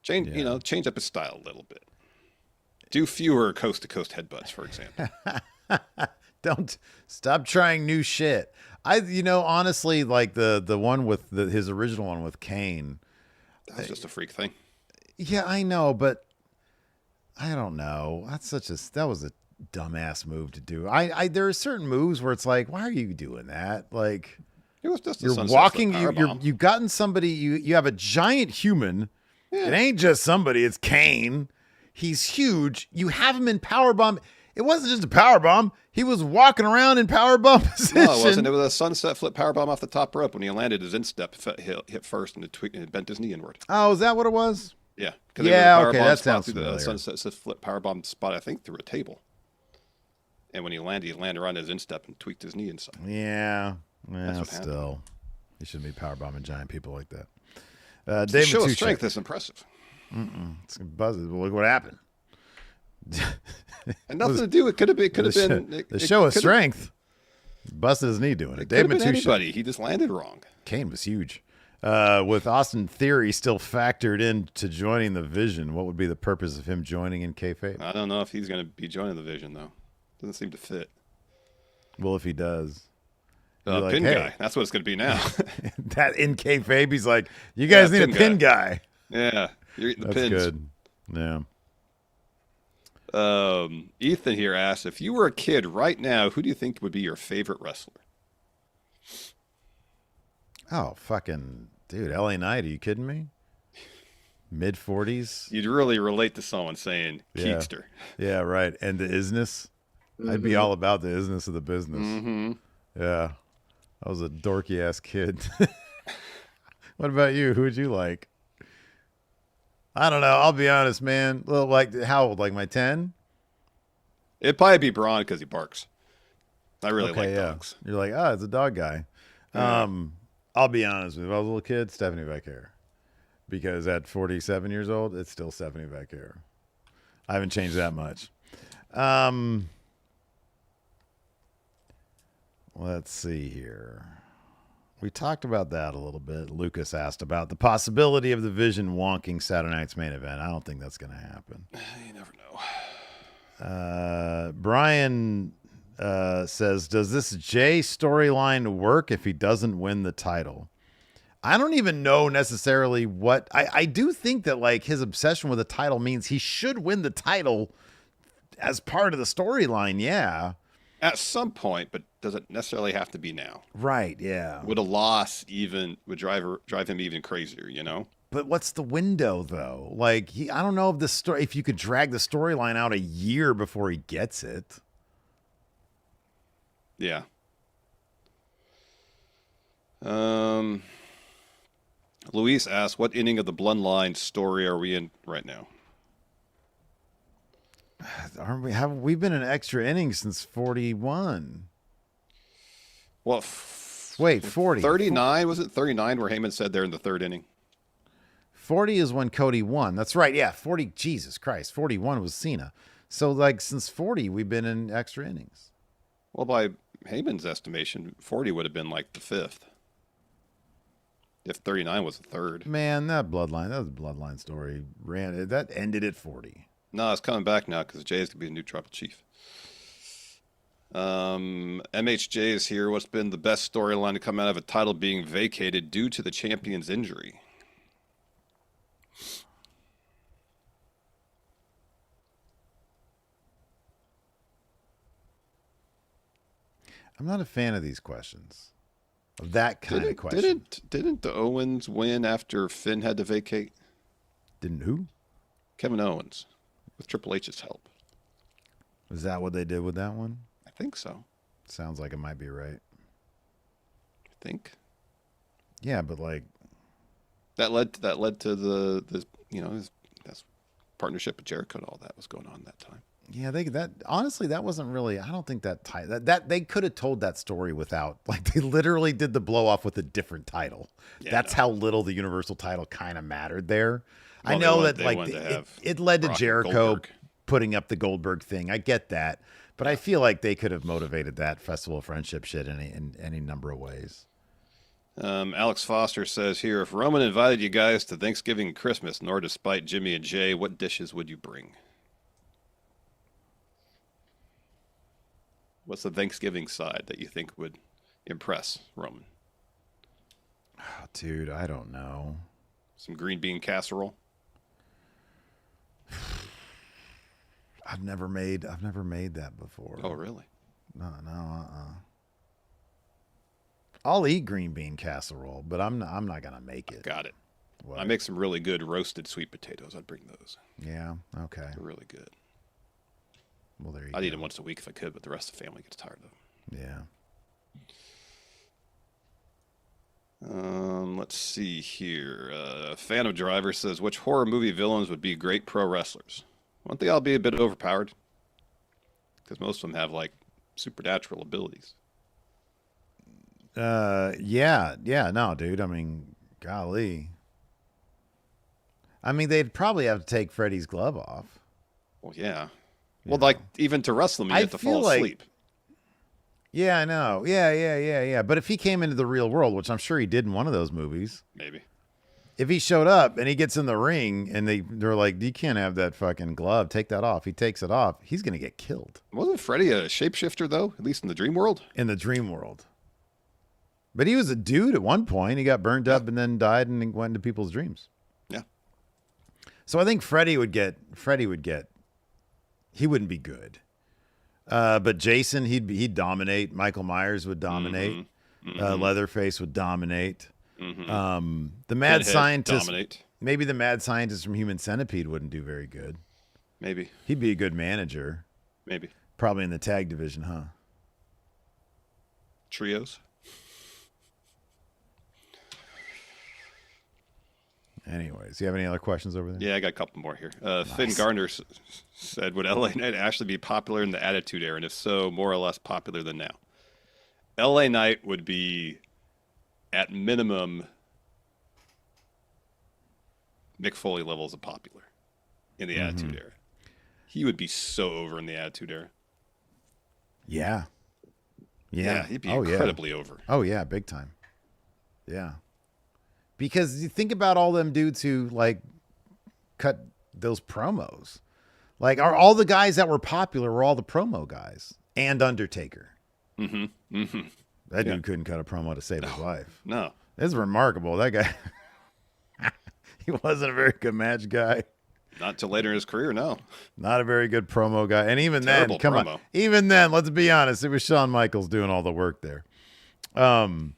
Change up his style a little bit. Do fewer coast to coast headbutts, for example. Don't stop trying new shit. Honestly, like the one with his original one with Kane. That's just a freak thing. Yeah, I know, but I don't know. That was a dumbass move to do. There are certain moves where it's like, why are you doing that? Like, it was just you're walking. You've gotten somebody. You have a giant human. Yeah. It ain't just somebody. It's Kane. He's huge. You have him in powerbomb. It wasn't just a powerbomb. He was walking around in powerbomb position. No, it wasn't. It was a sunset flip powerbomb off the top rope. When he landed, his instep hit first and it bent his knee inward. Oh, is that what it was? Yeah. Yeah, okay, that sounds familiar. The sunset flip powerbomb spot, I think, through a table. And when he landed around his instep and tweaked his knee inside. Yeah. Still. He shouldn't be powerbombing giant people like that. The show of strength is impressive. It's buzzing. Look what happened. And nothing to do. It could have been the show of strength. Busted his knee doing it. Dave Matusha. Anybody. He just landed wrong. Kane was huge. With Austin Theory still factored into joining the Vision, what would be the purpose of him joining in kayfabe? I don't know if he's going to be joining the Vision, though. Doesn't seem to fit. Well, if he does. Pin guy. That's what it's going to be now. That in kayfabe, he's like, you guys need a pin guy. Yeah, you're eating the pins. That's good. Yeah. Ethan here asks, if you were a kid right now, who do you think would be your favorite wrestler? Oh, fucking dude, LA Knight, are you kidding me? Mid-40s? You'd really relate to someone saying Keekster. Yeah, right. And the isness. I'd be all about the isness of the business. Mm-hmm. Yeah. I was a dorky-ass kid. What about you? Who would you like? I don't know. I'll be honest, man. Well, like, how old? Like my 10? It'd probably be Braun because he barks. I really like dogs. You're like, it's a dog guy. Yeah. I'll be honest with you. If I was a little kid, Stephanie Vaquer. Because at 47 years old, it's still Stephanie Vaquer. I haven't changed that much. Let's see here. We talked about that a little bit. Lucas asked about the possibility of the Vision wonking Saturday night's main event. I don't think that's going to happen. You never know. Brian says, does this Jay storyline work if he doesn't win the title? I don't even know necessarily what... I do think that like his obsession with the title means he should win the title as part of the storyline, yeah. At some point, but does it necessarily have to be now? Right, yeah. Would a loss would drive him even crazier, you know? But what's the window though? Like I don't know if you could drag the storyline out a year before he gets it. Yeah. Luis asks, what inning of the Bloodline story are we in right now? Have we been in extra innings since 41? Well, wait, 40. 39? Was it 39 where Heyman said they're in the third inning? 40 is when Cody won. That's right. Yeah, 40. Jesus Christ. 41 was Cena. So, like, since 40, we've been in extra innings. Well, by Heyman's estimation, 40 would have been like the fifth. If 39 was the third. Man, that was a Bloodline story. That ended at 40. No, it's coming back now because Jay's going to be the new tribal chief. MHJ is here. What's been the best storyline to come out of a title being vacated due to the champion's injury? I'm not a fan of these questions. Of that kind of question. Didn't the Owens win after Finn had to vacate? Didn't who? Kevin Owens. With Triple H's help. Is that what they did with that one? I think so. Sounds like it might be right. I think. Yeah, but like that led to the his partnership with Jericho and all that was going on that time. Yeah, honestly that wasn't really. I don't think that title that they could have told that story without, like, they literally did the blow off with a different title. Yeah, that's how little the Universal title kind of mattered there. Well, I know that like it led to Jericho putting up the Goldberg thing. I get that, but I feel like they could have motivated that Festival of Friendship shit in any number of ways. Alex Foster says here, if Roman invited you guys to Thanksgiving and Christmas, nor despite Jimmy and Jay, what dishes would you bring? What's the Thanksgiving side that you think would impress Roman? Oh, dude, I don't know. Some green bean casserole? I've never made that before. Oh, really? No. I'll eat green bean casserole, but I'm not gonna make it. Got it. What? I make some really good roasted sweet potatoes. I'd bring those. Yeah. Okay. They're really good. Well, there you I'd go. eat them once a week if I could, but the rest of the family gets tired of them. Yeah. Let's see here. Fan of Driver says, which horror movie villains would be great pro wrestlers? Won't they all be a bit overpowered? Because most of them have, like, supernatural abilities. Yeah, no, dude. I mean, golly. I mean, they'd probably have to take Freddy's glove off. Well, yeah. Well, like, even to wrestle him, you have to fall asleep. Yeah, I know. Yeah. But if he came into the real world, which I'm sure he did in one of those movies, maybe. If he showed up and he gets in the ring and they're like, you can't have that fucking glove. Take that off. He takes it off. He's going to get killed. Wasn't Freddy a shapeshifter, though, at least in the dream world? In the dream world. But he was a dude at one point. He got burned up and then died and went into people's dreams. Yeah. So I think Freddy would get, he wouldn't be good. But Jason, he'd dominate. Michael Myers would dominate. Leatherface would dominate. The mad Pinhead scientist, dominate. maybe the mad scientist from Human Centipede wouldn't do very good. Maybe. He'd be a good manager. Maybe. Probably in the tag division, huh? Trios. Anyways, you have any other questions over there? Yeah, I got a couple more here. Nice. Finn Gardner said, would LA Knight actually be popular in the Attitude Era? And if so, more or less popular than now? LA Knight would be, at minimum, Mick Foley levels of popular in the Attitude Era. He would be so over in the Attitude Era. Yeah. He'd be incredibly over. Oh, yeah, big time. Yeah. Because you think about all them dudes who, like, cut those promos. Like, are all the guys that were popular were all the promo guys. And Undertaker. That dude couldn't cut a promo to save his life. No. It's remarkable. That guy, he wasn't a very good match guy. Not till later in his career, no. Not a very good promo guy. And even Terrible then, come promo. on. Even then, let's be honest, it was Shawn Michaels doing all the work there. Promo,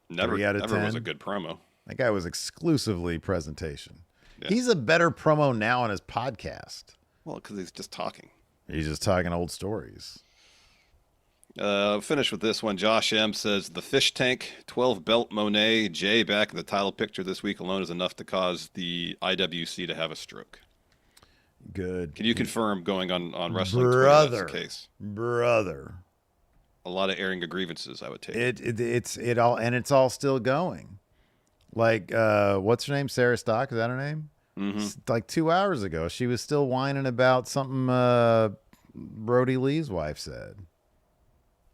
Never 3 out of 10. was a good promo. That guy was exclusively presentation. Yeah. He's a better promo now on his podcast. Well, because he's just talking. He's just talking old stories. Finish with this one. Josh M says, the fish tank, 12 belt Monet, Jay back in the title picture this week alone is enough to cause the IWC to have a stroke. Good. Can you confirm going on wrestling Twitter that's the case? Brother. A lot of airing of grievances, I would take. It's all still going. Like, what's her name? Sarah Stock, is that her name? Like 2 hours ago, she was still whining about something Brody Lee's wife said.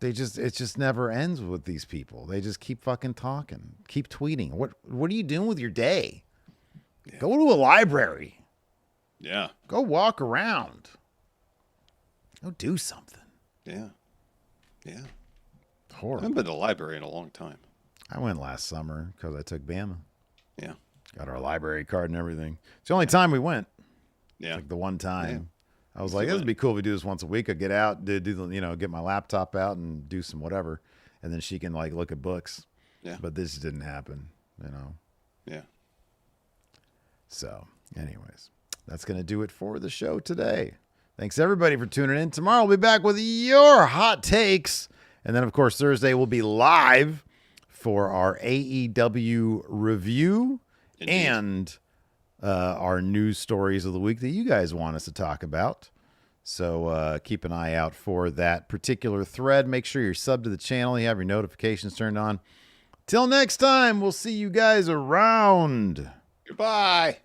It just never ends with these people. They just keep fucking talking, keep tweeting. What are you doing with your day? Yeah. Go to a library. Yeah. Go walk around. Go do something. Yeah. Yeah. Horrible. I haven't been to the library in a long time. I went last summer because I took Bama. Yeah. Got our library card and everything. It's the only time we went. Yeah. It's like the one time. Yeah. I was like, this would be cool if we do this once a week. I'd get out, get my laptop out and do some whatever. And then she can like look at books. Yeah. But this didn't happen, Yeah. So anyways, that's going to do it for the show today. Thanks everybody for tuning in. Tomorrow we'll be back with your hot takes. And then of course, Thursday we'll be live for our AEW review. Indeed. And our news stories of the week that you guys want us to talk about. So keep an eye out for that particular thread. Make sure you're subbed to the channel. You have your notifications turned on. Till next time, we'll see you guys around. Goodbye.